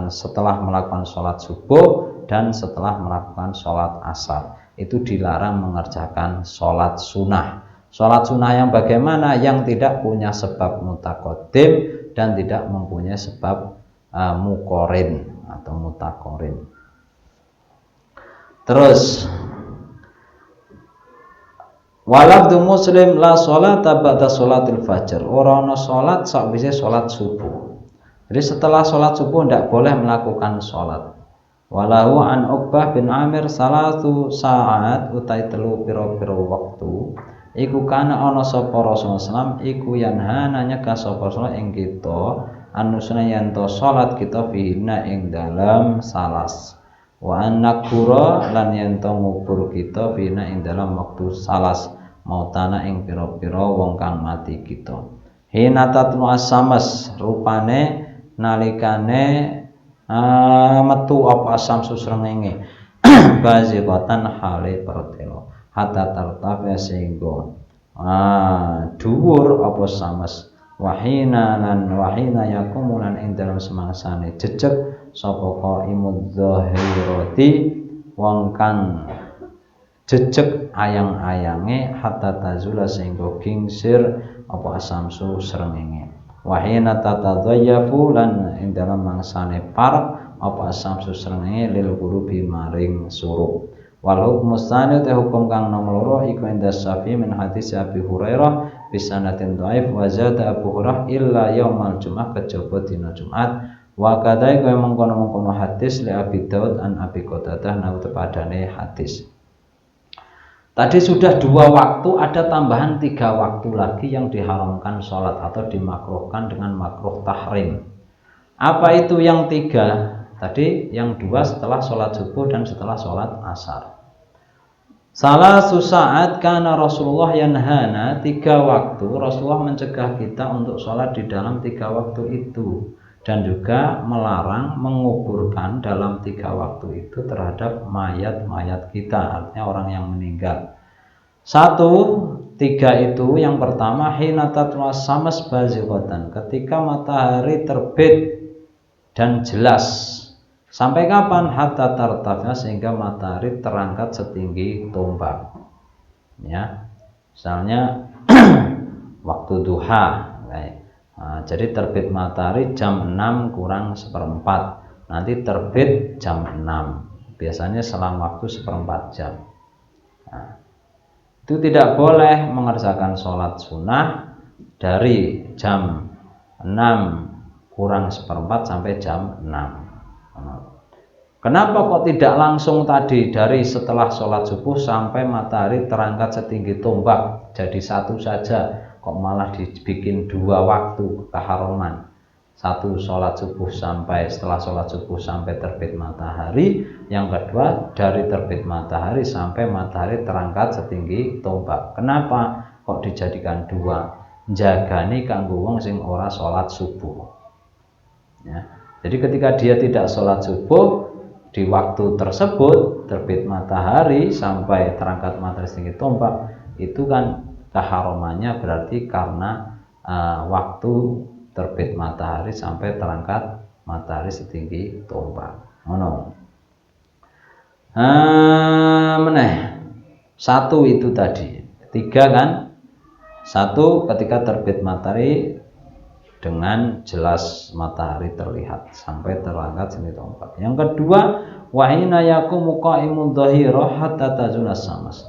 setelah melakukan sholat subuh dan setelah melakukan sholat asar. Itu dilarang mengerjakan sholat sunnah. Sholat sunnah yang bagaimana? Yang tidak punya sebab mutaqaddim dan tidak mempunyai sebab mukorin atau mutakorin. Terus walabdu Muslim la sholata ba'da sholatil fajr, ora ana sholat sakwise sholat subuh. Jadi setelah sholat subuh tidak boleh melakukan sholat. Walahu an Uqbah bin Amir salatu saat utai telu piro-piro waktu iku kana ana sapa Rasulullah sallam iku yanha nyegah sapa Rasulullah ing kita anusna yanto sholat kita fihina ing dalam salas wa annakura lan yanto ngubur kita fihina ing dalam waktu salas mautana ing piro-piro wong kang mati kita hina tatlu as-samas rupane nalikane metu apa samsu srengenge baziqatan hale pertelo hatta tartafa sehingga dhuwur apa samas wahina yakumulan ing dalam semangsane jejeg sapa qaimud dzahirati wong kang jejeg ayang-ayange hatta tazula sehingga gingsir apa samsu srengenge wahina tatadayyafu lan ing dalam mangsane par apa samsu srengenge lil qulubi maring surup wal hukmu tsani te hukum kang nomor loro iku indas Syafi'i min hadis Abi Hurairah bisanatin dhaif wa zada Abu Hurairah illa yaumal Jumat kejaba dina Jumat wa kadai kaya mengkono-mengkono hadis li Abi Daud an Abi Qatadah nang tepadane hadis. Tadi sudah 2 waktu, ada tambahan 3 waktu lagi yang diharamkan sholat atau dimakruhkan dengan makruh tahrim. Apa itu yang 3? Tadi yang 2 setelah sholat subuh dan setelah sholat asar. Salah saat karena Rasulullah yanhana, 3 waktu Rasulullah mencegah kita untuk sholat di dalam 3 waktu itu, dan juga melarang menguburkan dalam 3 waktu itu terhadap mayat-mayat kita, artinya orang yang meninggal. 1, 3 itu yang pertama hina tatlu'as syams bazighatan, ketika matahari terbit dan jelas. Sampai kapan? Hatta tartafya, sehingga matahari terangkat setinggi tombak. Ya, misalnya waktu duha. Nah, jadi terbit matahari jam 6 kurang seperempat. Nanti terbit jam 6. Biasanya selang waktu seperempat jam. Nah, itu tidak boleh mengerjakan sholat sunnah dari jam 6 kurang seperempat sampai jam 6. Kenapa kok tidak langsung tadi dari setelah sholat subuh sampai matahari terangkat setinggi tombak jadi 1 saja, kok malah dibikin 2 waktu keharuman? 1 sholat subuh sampai setelah sholat subuh sampai terbit matahari, yang kedua dari terbit matahari sampai matahari terangkat setinggi tombak. Kenapa kok dijadikan 2? Jagani kanggo wong sing ora sholat subuh. Ya. Jadi ketika dia tidak sholat subuh, di waktu tersebut terbit matahari sampai terangkat matahari setinggi tombak, itu kan keharumannya berarti karena waktu terbit matahari sampai terangkat matahari setinggi tombak. Meneh 1 itu tadi, 3 kan? 1 ketika terbit matahari dengan jelas matahari terlihat sampai terangkat setinggi tombak. Yang kedua, wa hina yaqumu qa'imun dhahira hatta tazula syams.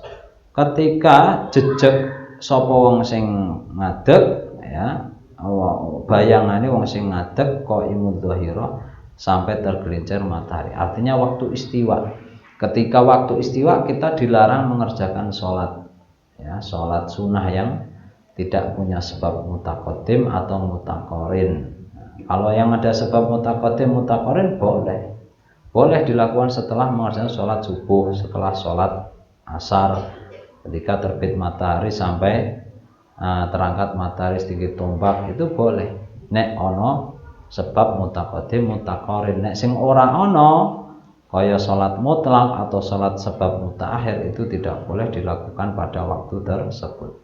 Ketika jejeg sapa wong sing ngadeg, ya, bayangane wong sing ngadeg qa'imun dhahira sampai tergelincir matahari. Artinya waktu istiwa. Ketika waktu istiwa kita dilarang mengerjakan sholat, ya, sholat sunnah yang tidak punya sebab mutaqaddim atau mutaqarin. Kalau yang ada sebab mutaqaddim mutaqarin boleh dilakukan setelah mengerjakan sholat subuh, setelah sholat asar, ketika terbit matahari sampai terangkat matahari setinggi tombak, itu boleh. Nek ono sebab mutaqaddim mutaqarin. Nek sing ora ono, kaya sholat mutlak atau sholat sebab mutaakhir, itu tidak boleh dilakukan pada waktu tersebut.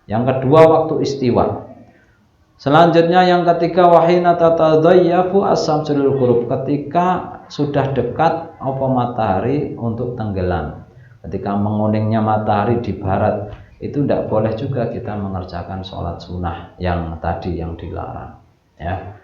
Yang kedua waktu istiwa. Selanjutnya yang ketiga wahina tatadayyafu as-samsul ghurub, ketika sudah dekat apa matahari untuk tenggelam. Ketika menguningnya matahari di barat, itu tidak boleh juga kita mengerjakan sholat sunnah yang tadi yang dilarang, ya.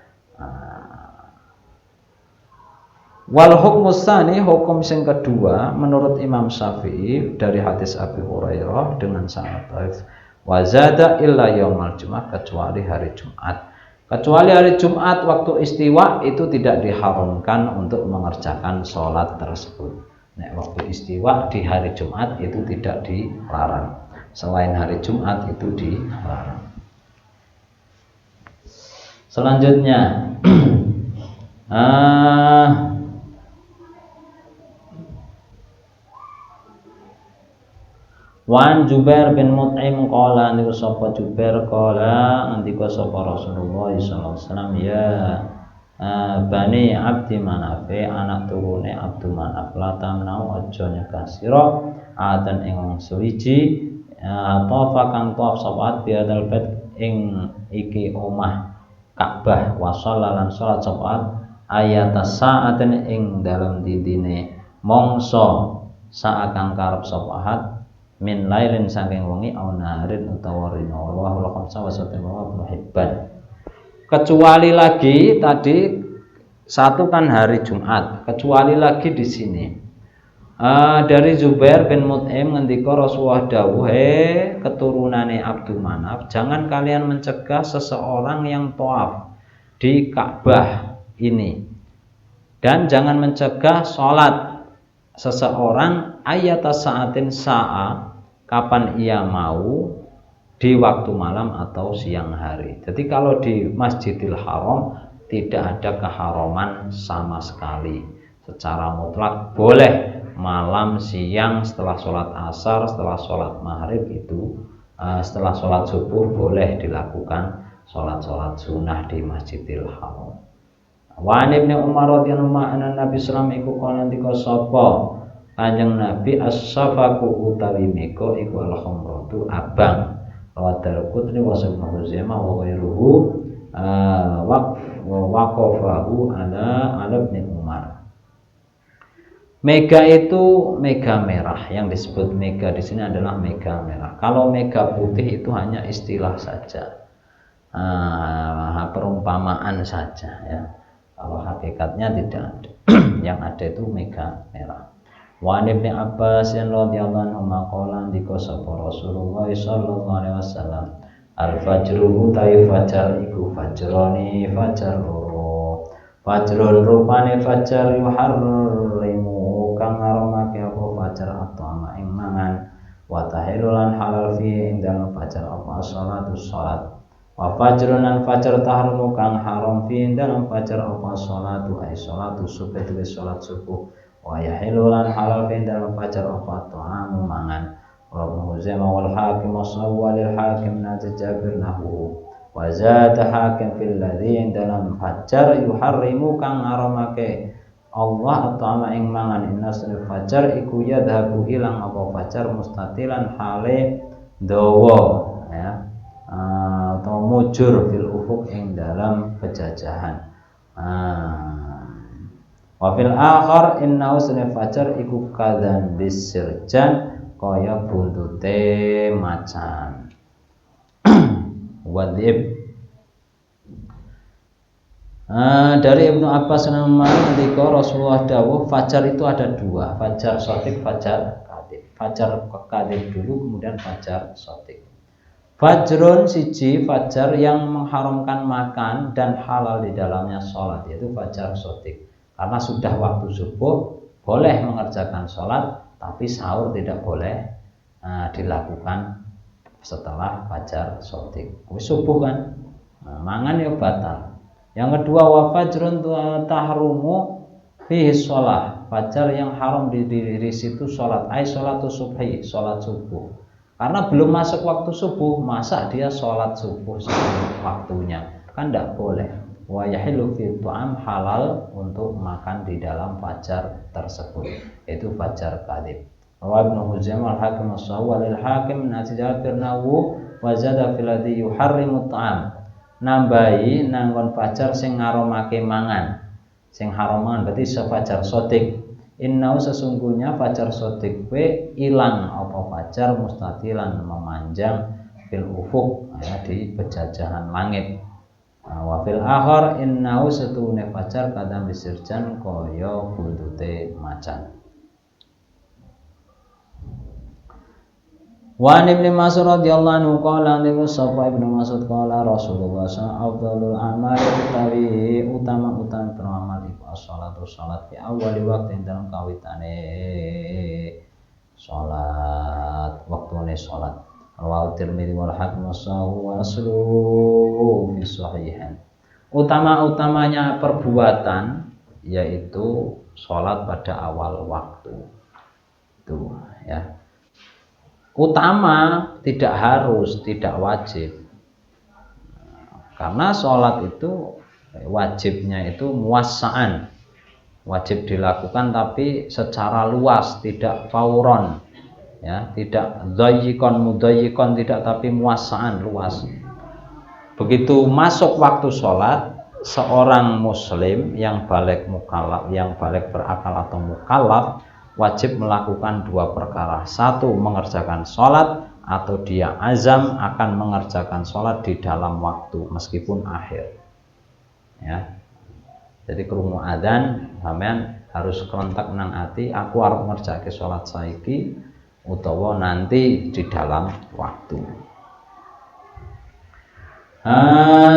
Wal hukmus tsani, hukum yang kedua menurut Imam Syafi'i dari hadis Abi Hurairah dengan sanad dhaif, wa zada illa yaumal Jumat, kecuali hari Jumat. Kecuali hari Jumat waktu istiwa itu tidak diharamkan untuk mengerjakan sholat tersebut. Nah, waktu istiwa di hari Jumat itu tidak dilarang. Selain hari Jumat itu dilarang. Selanjutnya Wan Jubair bin Mut'im qala niku sapa Jubair qala andika sapa Rasulullah sallallahu alaihi wasallam, ya Bani Abdi Manaf, anak turune Abdu Manaf, la tamnau aja nyegah sira adan ing wong suwiji tafa kang tawaf sapat biadal bait ing iki omah Ka'bah, wa shallalan salat sapat ayat sa'aten ing dalam didine mongso saat kang karep sapat min lailin saking wengi au naharin utawa rina, wallahu khamsa wa sallallahu muhibban. Kecuali lagi tadi 1 kan hari Jumat, kecuali lagi di sini dari Zubair bin Mut'im ngendika Rasulullah dawuh, keturunane Abdul Manaf, jangan kalian mencegah seseorang yang tawaf di Ka'bah ini, dan jangan mencegah sholat seseorang ayat sa'atin sa'a kapan ia mau, di waktu malam atau siang hari. Jadi kalau di Masjidil Haram tidak ada keharaman sama sekali. Secara mutlak boleh malam, siang, setelah sholat asar, setelah sholat maghrib itu, setelah sholat subuh boleh dilakukan sholat-sholat sunnah di Masjidil Haram. Wa Ibnu Umar radhiyallahu anhu Nabi sallallahu alaihi wasallam iku sapa Kanjeng Nabi as-safaku utawi meko iku al-khamratu abang. Wadar kutri wasab Huzaimah wa ghairuhu waqafahu ala Ibnu Umar. Mega itu mega merah, yang disebut mega di sini adalah mega merah. Kalau mega putih itu hanya istilah saja, perumpamaan saja ya. Kalau hakikatnya tidak ada. Yang ada itu mega merah. Wa Ibnu Abbas radhiyallahu anhu maqalan dikosapa Rasulullah sallallahu alaihi wasallam al-fajru utai fajar iku fajroni fajar loro. Fajrun rupane fajar yuharrimu kang ngaramake apa fajar atama ing mangan wa tahilulan halal fi ing dalem fajar apa salatu salat. Wa fajrun lan fajar tahrumu kang haram fi dalam fajar apa salatu ay salatu subuh tu salat subuh. Wa yahilulan halal fi dalam fajar apa ta'amu mangan. Ibnu Huzaimah wal Hakim wasawwalil Hakim nati Jabir nahu. Wa zada Hakim fil ladzi dalam fajar yuharrimu kang haramake Allah ta'ama ing mangan innas fajar iku yadhabu ilang apa fajar mustatilan hale dawa ya. Atau mujur fil ufuk ing dalam pejajahan. Wa fil akhar innahu sunni fajar iku kadan bisirjan kaya buntute macan. Wadib dari Ibnu Abbas ketika Rasulullah dawuh fajar itu ada dua, fajar shadiq, fajar kadhib. Fajar kadhib dulu kemudian fajar shadiq. Fajrun siji fajar yang mengharamkan makan dan halal di dalamnya sholat, yaitu fajar shadiq. Karena sudah waktu subuh boleh mengerjakan sholat, tapi sahur tidak boleh dilakukan setelah fajar shadiq. Subuh kan, mangan ya batal. Yang kedua wa fajrun tahrumu fihi sholat, fajar yang haram di situ sholat, ay sholatu subhi, sholat subuh. Karena belum masuk waktu subuh, masa dia sholat subuh sebelum waktunya, kan tidak boleh. Wa yahilu fi tu'am, halal untuk makan di dalam fajar tersebut, yaitu fajar kadhib. Wa Ibnu Huzaimah al-Hakim as-Sawwalil Hakim nati Jabir nawu wa zada fil ladzi yuharrimu ta'am. Nambahi nanggon fajar sing ngaramake mangan. Sing haram mangan berarti sefajar shadiq. Innau sesungguhnya fajar shadiq we ilang apa fajar mustatilan memanjang fil ufuk ya, di pejajahan langit. Wa fil akhar innahu satune fajar kadang bisirjan kaya buntute macan. Wa Ibnu Mas'ud radhiyallahu anhu qala Ibnu Mas'ud qala Rasulullah sallallahu alaihi wasallam utama peramal iku as-shalatu salat fi awali waqtin dalam kawitane salat, waktune salat. Rawahu Tirmidzi wal Hakim wa aslu fi sahihan. Utama-utamanya perbuatan yaitu salat pada awal waktu. Itu ya. Utama tidak harus, tidak wajib. Karena sholat itu wajibnya itu muwassa'an, wajib dilakukan tapi secara luas, tidak fauron, ya, tidak dhayyikon mudhayyikon, tidak, tapi muwassa'an, luas. Begitu masuk waktu sholat, seorang muslim yang balik mukallaf, yang balik berakal atau mukallaf, wajib melakukan dua perkara. Satu, mengerjakan sholat, atau dia azam akan mengerjakan sholat di dalam waktu meskipun akhir. Ya. Jadi krungu adzan, sampean harus kerentak nang ati, aku arep ngerjake sholat saiki utawa nanti di dalam waktu.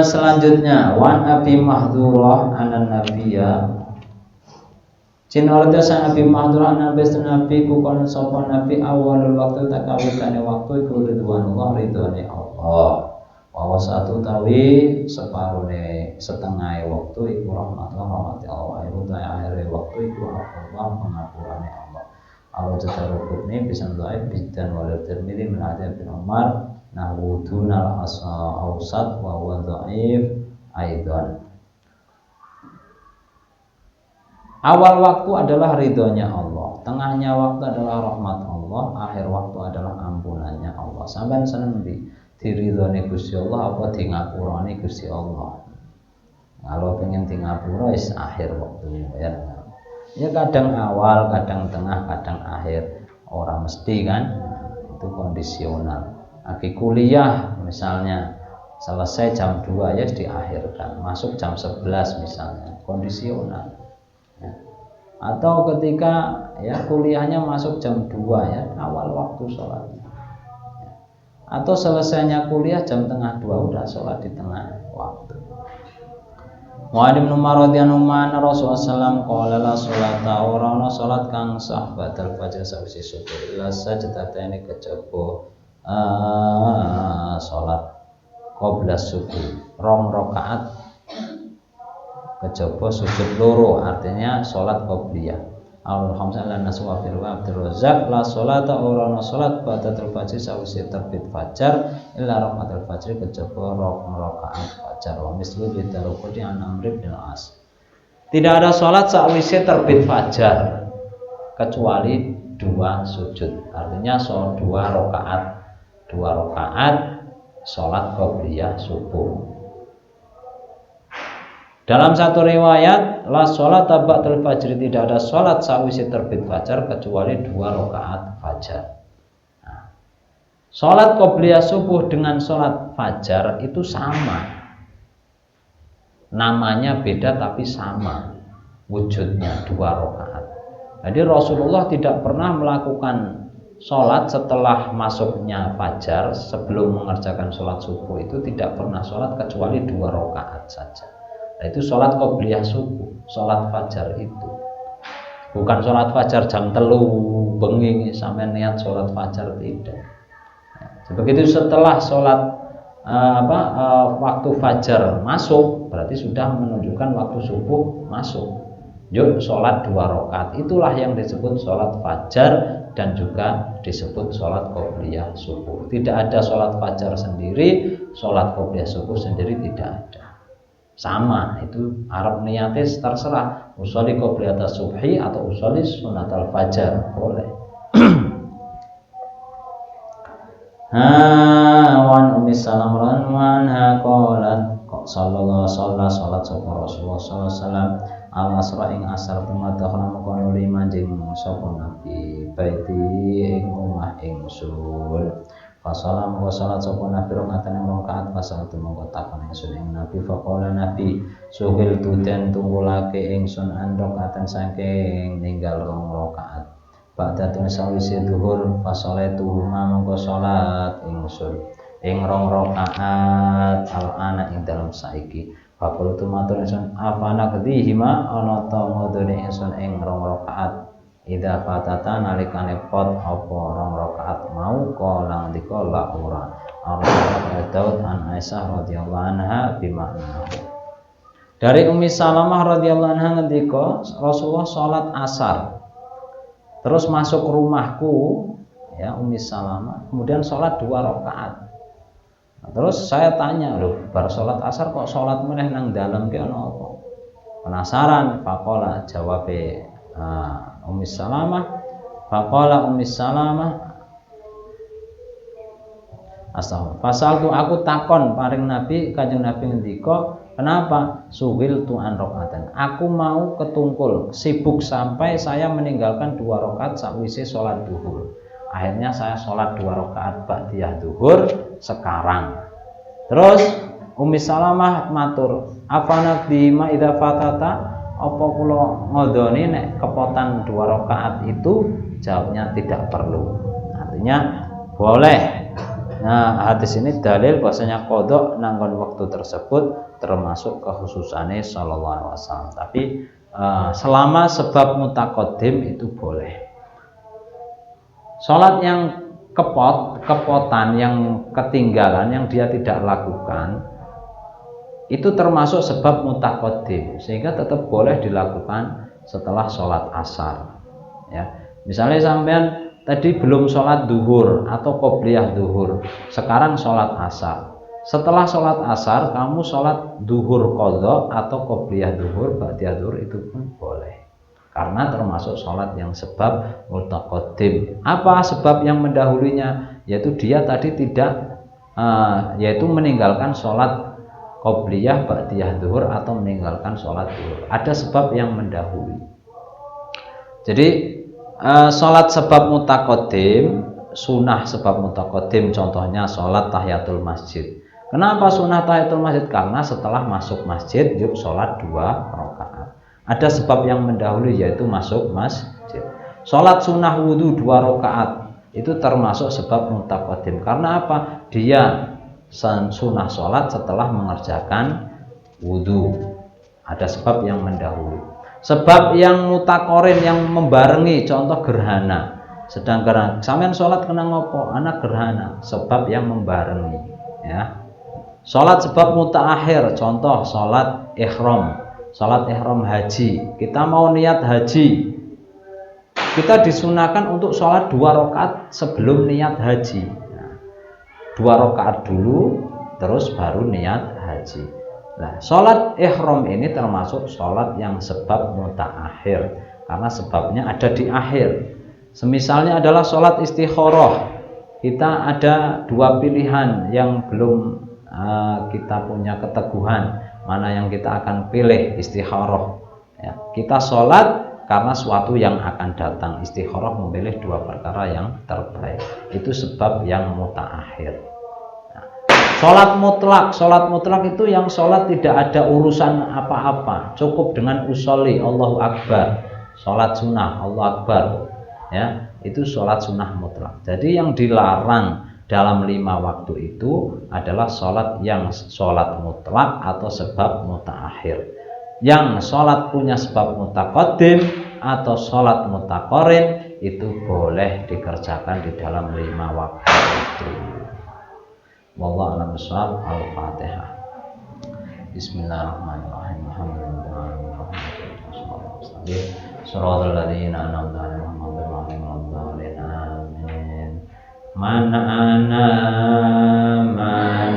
Selanjutnya wan Abi Mahdurah anan Nabiyya Cinwarta sang Nabi Muhammad nabi Nabi ku kono sapa Nabi awalul waktu takawitane waktu iku ridwanullah ridwane Allah. Wa satu tawi separone setengah waktu iku rahmat Allah iku akhire waktu iku Allah pengapurane Allah. Allah jadarukune bisa dhaif bidan walil Tirmidzi min hadits bin Umar nahwu dunal ausat wa huwa dhaif aidan. Awal waktu adalah ridhonya Allah, tengahnya waktu adalah rahmat Allah, akhir waktu adalah ampunannya Allah. Sampeyan seneng diridhone Gusti Allah apa di ngapurane Gusti Allah? Kalau pengen di ngapura is akhir waktu ya. Ya kadang awal, kadang tengah, kadang akhir. Orang mesti kan, itu kondisional. Lagi kuliah misalnya selesai jam 2 ya diakhirkan, masuk jam 11 misalnya, kondisional. Atau ketika ya kuliahnya masuk jam 2 ya awal waktu sholatnya, atau selesainya kuliah jam tengah 2 udah sholat di tengah waktu. Mu'adz bin Umar radhiyallahu anhu Rasulullah sallam qala la sholata ora ana sholat kang sah badal fajr sawise subuh illa sajdatane kejaba sholat qabla subuh 2 rakaat kejaba sujud loro, artinya sholat qobliyah. Al-Hamzah lan naswa fil wa Abdul Razzaq la sholata ora ana sholat ba'datul fajr sawise terbit fajar illa rakatul fajr kejaba 2 rakaat fajar wa mislu bidarukudi an Amr bin As. Tidak ada sholat sawise terbit fajar kecuali 2 sujud, artinya sholat 2 rakaat sholat qobliyah subuh. Dalam satu riwayat, la sholat ba'dal fajr, tidak ada sholat sawise terbit fajar kecuali 2 rakaat fajar. Nah, sholat qobliyah subuh dengan sholat fajar itu sama. Namanya beda tapi sama wujudnya 2 rakaat. Jadi Rasulullah tidak pernah melakukan sholat setelah masuknya fajar, sebelum mengerjakan sholat subuh itu tidak pernah sholat kecuali 2 rakaat saja. Nah, itu sholat qobliyah subuh, sholat fajar itu bukan sholat fajar jam 3 bengi sampai niat sholat fajar, tidak. Begitu setelah sholat waktu fajar masuk berarti sudah menunjukkan waktu subuh masuk. Yuk sholat 2 rakaat, itulah yang disebut sholat fajar dan juga disebut sholat qobliyah subuh. Tidak ada sholat fajar sendiri, sholat qobliyah subuh sendiri tidak ada. Sama, itu Arab niatnya terserah, usolli qobliyata subhi atau usolli sunatal fajar, boleh. Wan Ummi Salamah anha qalat sallallahu salat sapa Rasulullah sallallahu alaihi wasallam al-asra ing asar tumadakhala kono lima jeng sapa nabi baiti ing omah ingsun. Fasalam wa salat sapa nabi rakaatan rakaat fasal tumangko takon ingsun ing nabi faqala nabi suhil tuten tunggulake ingsun an rakaatan saking ninggal 2 rakaat ba'da sawise zuhur fasalatu mangko salat ingsun ing 2 rakaat al-ana ing dalam saiki faqultu matur ingsun afana kedihima ana ta ngodone ingsun ing 2 rakaat ida fatata nalikane pot apa 2 rakaat mau kala ndika la ora Daud an Aisyah radhiyallahu anha bimakna. Dari Ummi Salamah radhiyallahu anha ngendika Rasulullah salat asar terus masuk rumahku ya Ummi Salamah kemudian salat 2 rakaat. Nah, terus saya tanya, loh bar salat asar kok salat meneh nang dalem ki ana apa? Penasaran, faqala jawabe Ummi Salamah faqala Ummi Salamah Pasal tu aku takon paring Nabi Kanjeng Nabi ngendika kenapa suhil tu an rakaatan aku mau ketungkul sibuk sampai saya meninggalkan 2 rakaat sakwise sholat duhur. Akhirnya saya sholat 2 rakaat ba'diyah duhur sekarang. Terus Ummi Salamah matur afana bima idza fatata apa kula ngodoni nek kepotan 2 rakaat itu? Jawabnya tidak perlu, artinya boleh. Nah, hadis ini dalil bahwasanya qada nanggon waktu tersebut termasuk kekhususane sallallahu alaihi wasallam. Tapi selama sebab mutaqaddim itu boleh. Sholat yang kepotan, yang ketinggalan, yang dia tidak lakukan, itu termasuk sebab mutaqaddim, sehingga tetap boleh dilakukan setelah sholat asar. Ya, misalnya sampean tadi belum sholat duhur atau qobliyah duhur, sekarang sholat asar. Setelah sholat asar kamu sholat duhur qadha atau qobliyah duhur, ba'diyah duhur, itu pun boleh. Karena termasuk sholat yang sebab mutaqaddim. Apa sebab yang mendahulunya? Yaitu dia tadi tidak yaitu meninggalkan sholat qobliyah, ba'diyah duhur, atau meninggalkan sholat duhur. Ada sebab yang mendahului. Jadi sholat sebab mutaqaddim, sunnah sebab mutaqaddim, contohnya sholat tahiyatul masjid. Kenapa sunnah tahiyatul masjid? Karena setelah masuk masjid yuk sholat 2 rakaat. Ada sebab yang mendahului, yaitu masuk masjid. Sholat sunnah wudhu 2 rakaat itu termasuk sebab mutaqaddim. Karena apa? Dia sunnah sholat setelah mengerjakan wudhu. Ada sebab yang mendahului. Sebab yang mutaqorin, yang membarengi, contoh gerhana. Sedangkan sampean sholat kena ngopo? Anak gerhana, sebab yang membarengi. Ya. Sholat sebab mutaakhir, contoh sholat ihram. Sholat ihram haji, kita mau niat haji, kita disunahkan untuk sholat 2 rakaat sebelum niat haji. 2 rakaat dulu, terus baru niat haji. Nah, sholat ihram ini termasuk sholat yang sebab mutaakhir, karena sebabnya ada di akhir. Semisalnya adalah sholat istikharah, kita ada 2 pilihan yang belum kita punya keteguhan, mana yang kita akan pilih, istikharah. Ya, kita sholat karena suatu yang akan datang. Istikharah memilih 2 perkara yang terbaik. Itu sebab yang mutaakhir. Nah, sholat mutlak itu yang sholat tidak ada urusan apa-apa, cukup dengan usolli, Allahu Akbar. Sholat sunnah, Allahu Akbar. Ya, itu sholat sunnah mutlak. Jadi yang dilarang dalam 5 waktu itu adalah sholat yang sholat mutlak atau sebab mutaakhir. Yang sholat punya sebab mutaqaddim atau sholat mutaqorin itu boleh dikerjakan di dalam 5 waktu itu. Wallahu a'lam bishawab. Al-Fatihah. Bismillahirrahmanirrahim. Alhamdulillahirrahmanirrahim. Shiratal ladzina an'amta 'alaihim ghairil maghdubi 'alaihim. Amin. Man ana man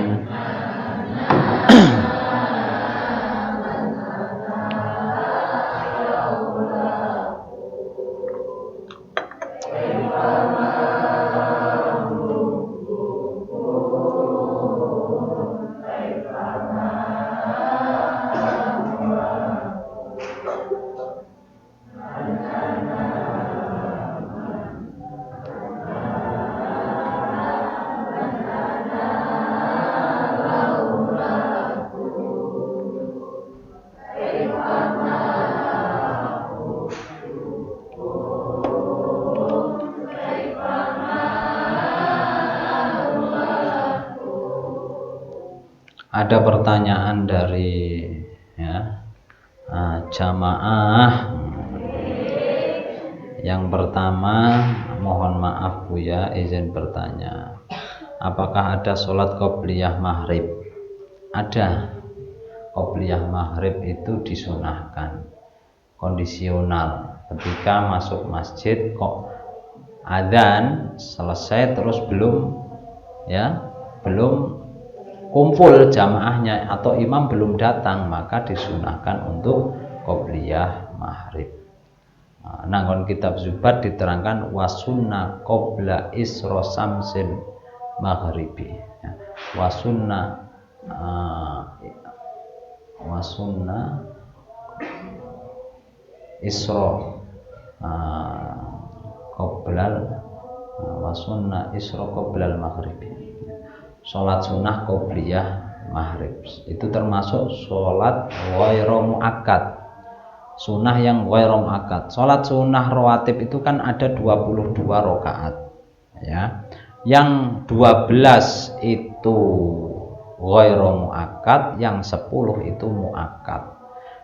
ada pertanyaan dari jamaah. Yang pertama, mohon maaf Buya, izin bertanya, apakah ada sholat qobliyah maghrib? Ada. Qobliyah maghrib itu disunahkan, kondisional. Ketika masuk masjid kok adzan selesai terus belum kumpul jamaahnya atau imam belum datang, maka disunahkan untuk qobliyah maghrib. Nanggon kitab Zubat diterangkan wasunna qobla isro samsin maghribi. Wasunna isro qoblal wasunna isro qoblal maghribi. Sholat sunnah qobliyah maghrib itu termasuk sholat ghairu muakkad, sunnah yang ghairu muakkad. Sholat sunnah rawatib itu kan ada 22 rakaat ya. Yang 12 itu ghairu muakkad, yang 10 itu muakkad.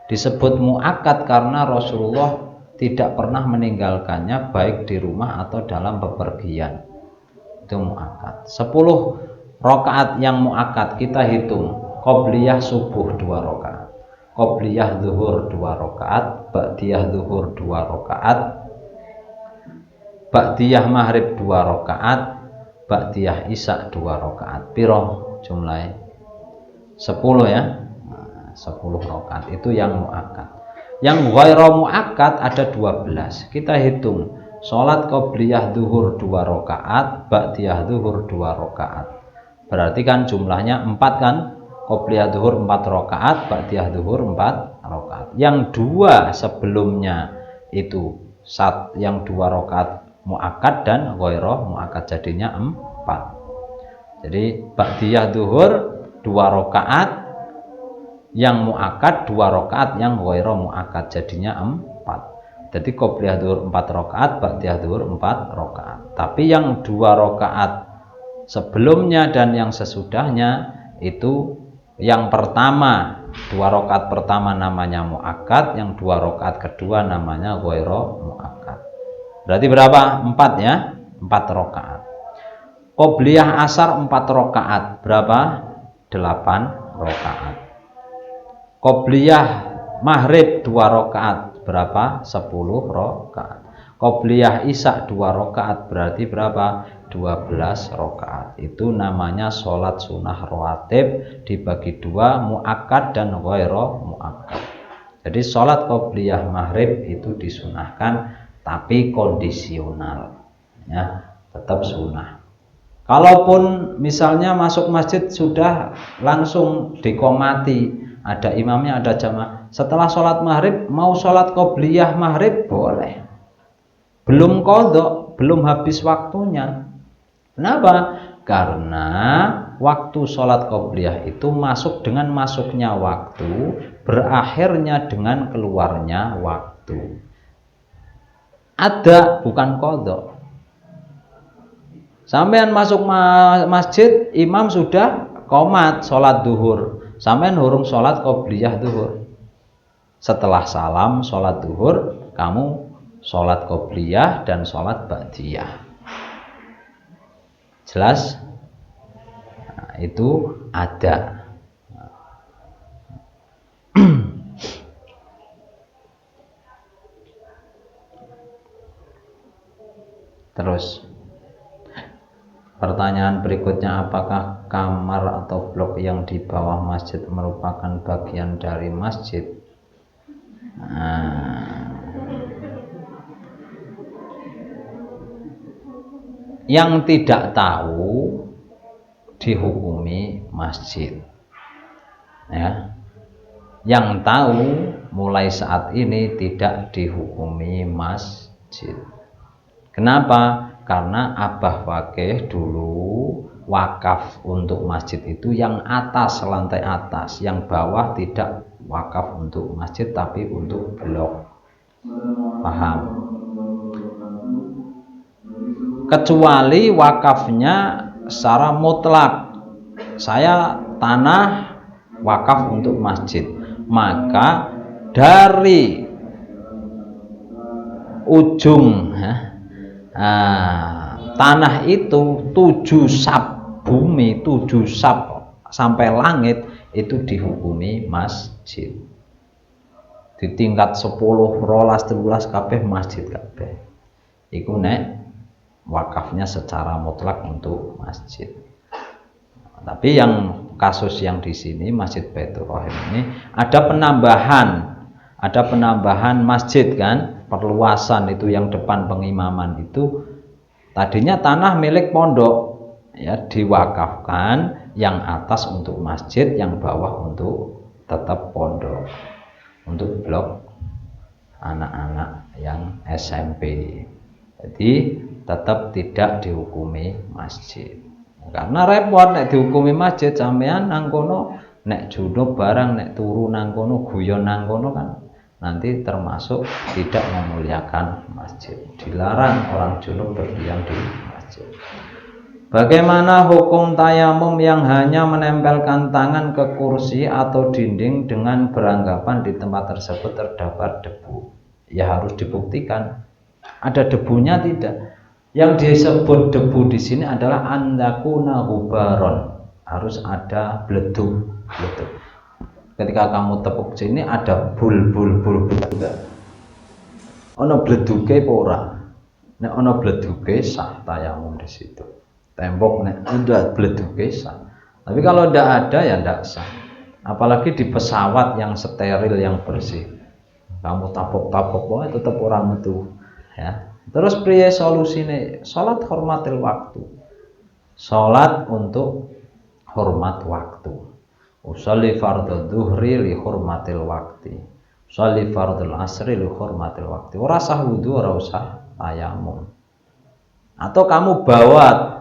Disebut muakkad karena Rasulullah tidak pernah meninggalkannya baik di rumah atau dalam bepergian. Itu muakkad. 10 rakaat yang muakkad kita hitung. Qobliyah subuh 2 rakaat, qobliyah zuhur 2 rakaat, ba'diyah zuhur 2 rakaat, ba'diyah maghrib 2 rakaat, ba'diyah isya 2 rakaat. Piro jumlahnya? 10 ya. 10 rakaat itu yang muakkad. Yang ghairu muakkad ada 12. Kita hitung. Salat qobliyah zuhur 2 rakaat, ba'diyah zuhur 2 rakaat. Berarti kan jumlahnya 4 kan? Qobliyah zuhur 4 rakaat, ba'diyah zuhur 4 rakaat. Yang 2 sebelumnya itu yang 2 rakaat muakkad dan ghairu muakkad, jadinya 4. Jadi ba'diyah zuhur 2 rakaat, yang muakkad 2 rakaat, yang ghairu muakkad, jadinya 4. Jadi qobliyah zuhur 4 rakaat, ba'diyah zuhur 4 rakaat. Tapi yang 2 rakaat sebelumnya dan yang sesudahnya itu, yang pertama 2 rakaat pertama namanya muakkad, yang 2 rakaat kedua namanya ghairu muakkad. Berarti berapa? 4 ya, 4 rakaat. Qobliyah asar 4 rakaat, berapa? 8 rakaat. Qobliyah maghrib 2 rakaat, berapa? 10 rakaat. Qobliyah isya 2 rakaat, berarti berapa? 12 rakaat. Itu namanya sholat sunnah rawatib dibagi 2, muakkad dan ghairu muakkad. Jadi sholat qobliyah maghrib itu disunahkan tapi kondisional ya, tetap sunnah. Kalaupun misalnya masuk masjid sudah langsung dikomati, ada imamnya, ada jamaah, setelah sholat maghrib mau sholat qobliyah maghrib boleh, belum qadha, belum habis waktunya. Kenapa? Karena waktu sholat qobliyah itu masuk dengan masuknya waktu, berakhirnya dengan keluarnya waktu. Ada, bukan qadha. Sampean masuk masjid, imam sudah qomat sholat duhur, sampean hurung sholat qobliyah duhur. Setelah salam sholat duhur, kamu sholat qobliyah dan sholat ba'diyah. Jelas? Nah, itu ada. Terus pertanyaan berikutnya, apakah kamar atau blok yang di bawah masjid merupakan bagian dari masjid? Yang tidak tahu dihukumi masjid ya. Yang tahu mulai saat ini tidak dihukumi masjid. Kenapa? Karena Abah Fakih dulu wakaf untuk masjid itu yang atas, lantai atas, yang bawah tidak wakaf untuk masjid tapi untuk blok. Paham? Kecuali wakafnya secara mutlak, saya tanah wakaf untuk masjid, maka dari ujung tanah itu 7 sab bumi, 7 sab sampai langit itu dihukumi masjid. Di tingkat 10, 12, 13 kabeh masjid kabeh. Iku nek wakafnya secara mutlak untuk masjid. Tapi yang kasus yang di sini Masjid Baitur Rahim ini ada penambahan masjid kan, perluasan itu yang depan pengimaman itu tadinya tanah milik pondok ya, diwakafkan yang atas untuk masjid, yang bawah untuk tetap pondok, untuk blok anak-anak yang SMP. Jadi tetap tidak dihukumi masjid. Karena repot nek dihukumi masjid, sampean nang kono nek junub barang, nek turu nang kono, guyon nang kono kan nanti termasuk tidak memuliakan masjid. Dilarang orang junub berdiam di masjid. Bagaimana hukum tayamum yang hanya menempelkan tangan ke kursi atau dinding dengan beranggapan di tempat tersebut terdapat debu? Ya harus dibuktikan ada debunya tidak. Yang disebut debu di sini adalah andakuna gubaron, harus ada beleduk. Ketika kamu tepuk sini ada bul. Ono bleduke apa ora? Nek ono bleduke sah tayamum di situ. Tembok nek ada bleduke sah. Tapi kalau ndak ada ya ndak sah. Apalagi di pesawat yang steril yang bersih. Kamu tapok-tapok wae tetep ora metu, ya. Terus priye solusine? Salat hormatil waktu. Salat untuk hormat waktu. Usolli fardhu dhuhri li hormatil waktu. Usolli fardhul asri li hormatil waktu. Ora sah wudu, ora usah tayamum. Atau kamu bawa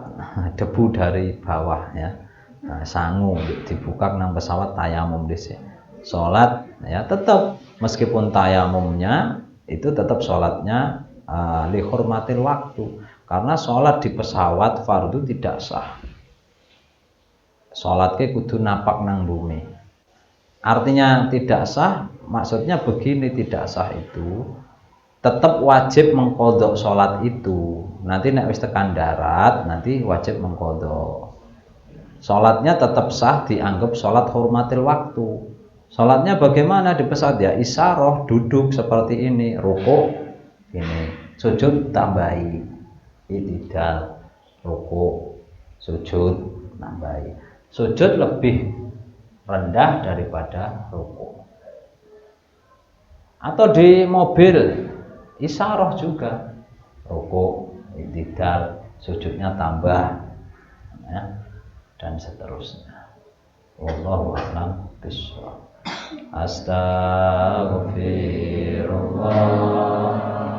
debu dari bawah, ya. Nah, sangu dibuka nang pesawat tayamum di sini. Salat ya tetap meskipun tayamumnya itu tetap salatnya li hormatil waktu, karena salat di pesawat fardu tidak sah. Salat ke kudu napak nang bumi. Artinya tidak sah, maksudnya begini, tidak sah itu tetap wajib mengkodok sholat itu. Nanti nek wis tekan darat, nanti wajib mengkodok. Sholatnya tetap sah, dianggap sholat hormatil waktu. Sholatnya bagaimana di pesawat? Ya isyarah, duduk seperti ini, rukuk ini, sujud tambahi, i'tidal, rukuk, sujud tambahi. Sujud lebih rendah daripada rukuk. Atau di mobil isyarah juga, rukuk, i'tidal, sujudnya tambah, ya, dan seterusnya. Wallahu a'lam bishawab. Astaghfirullah.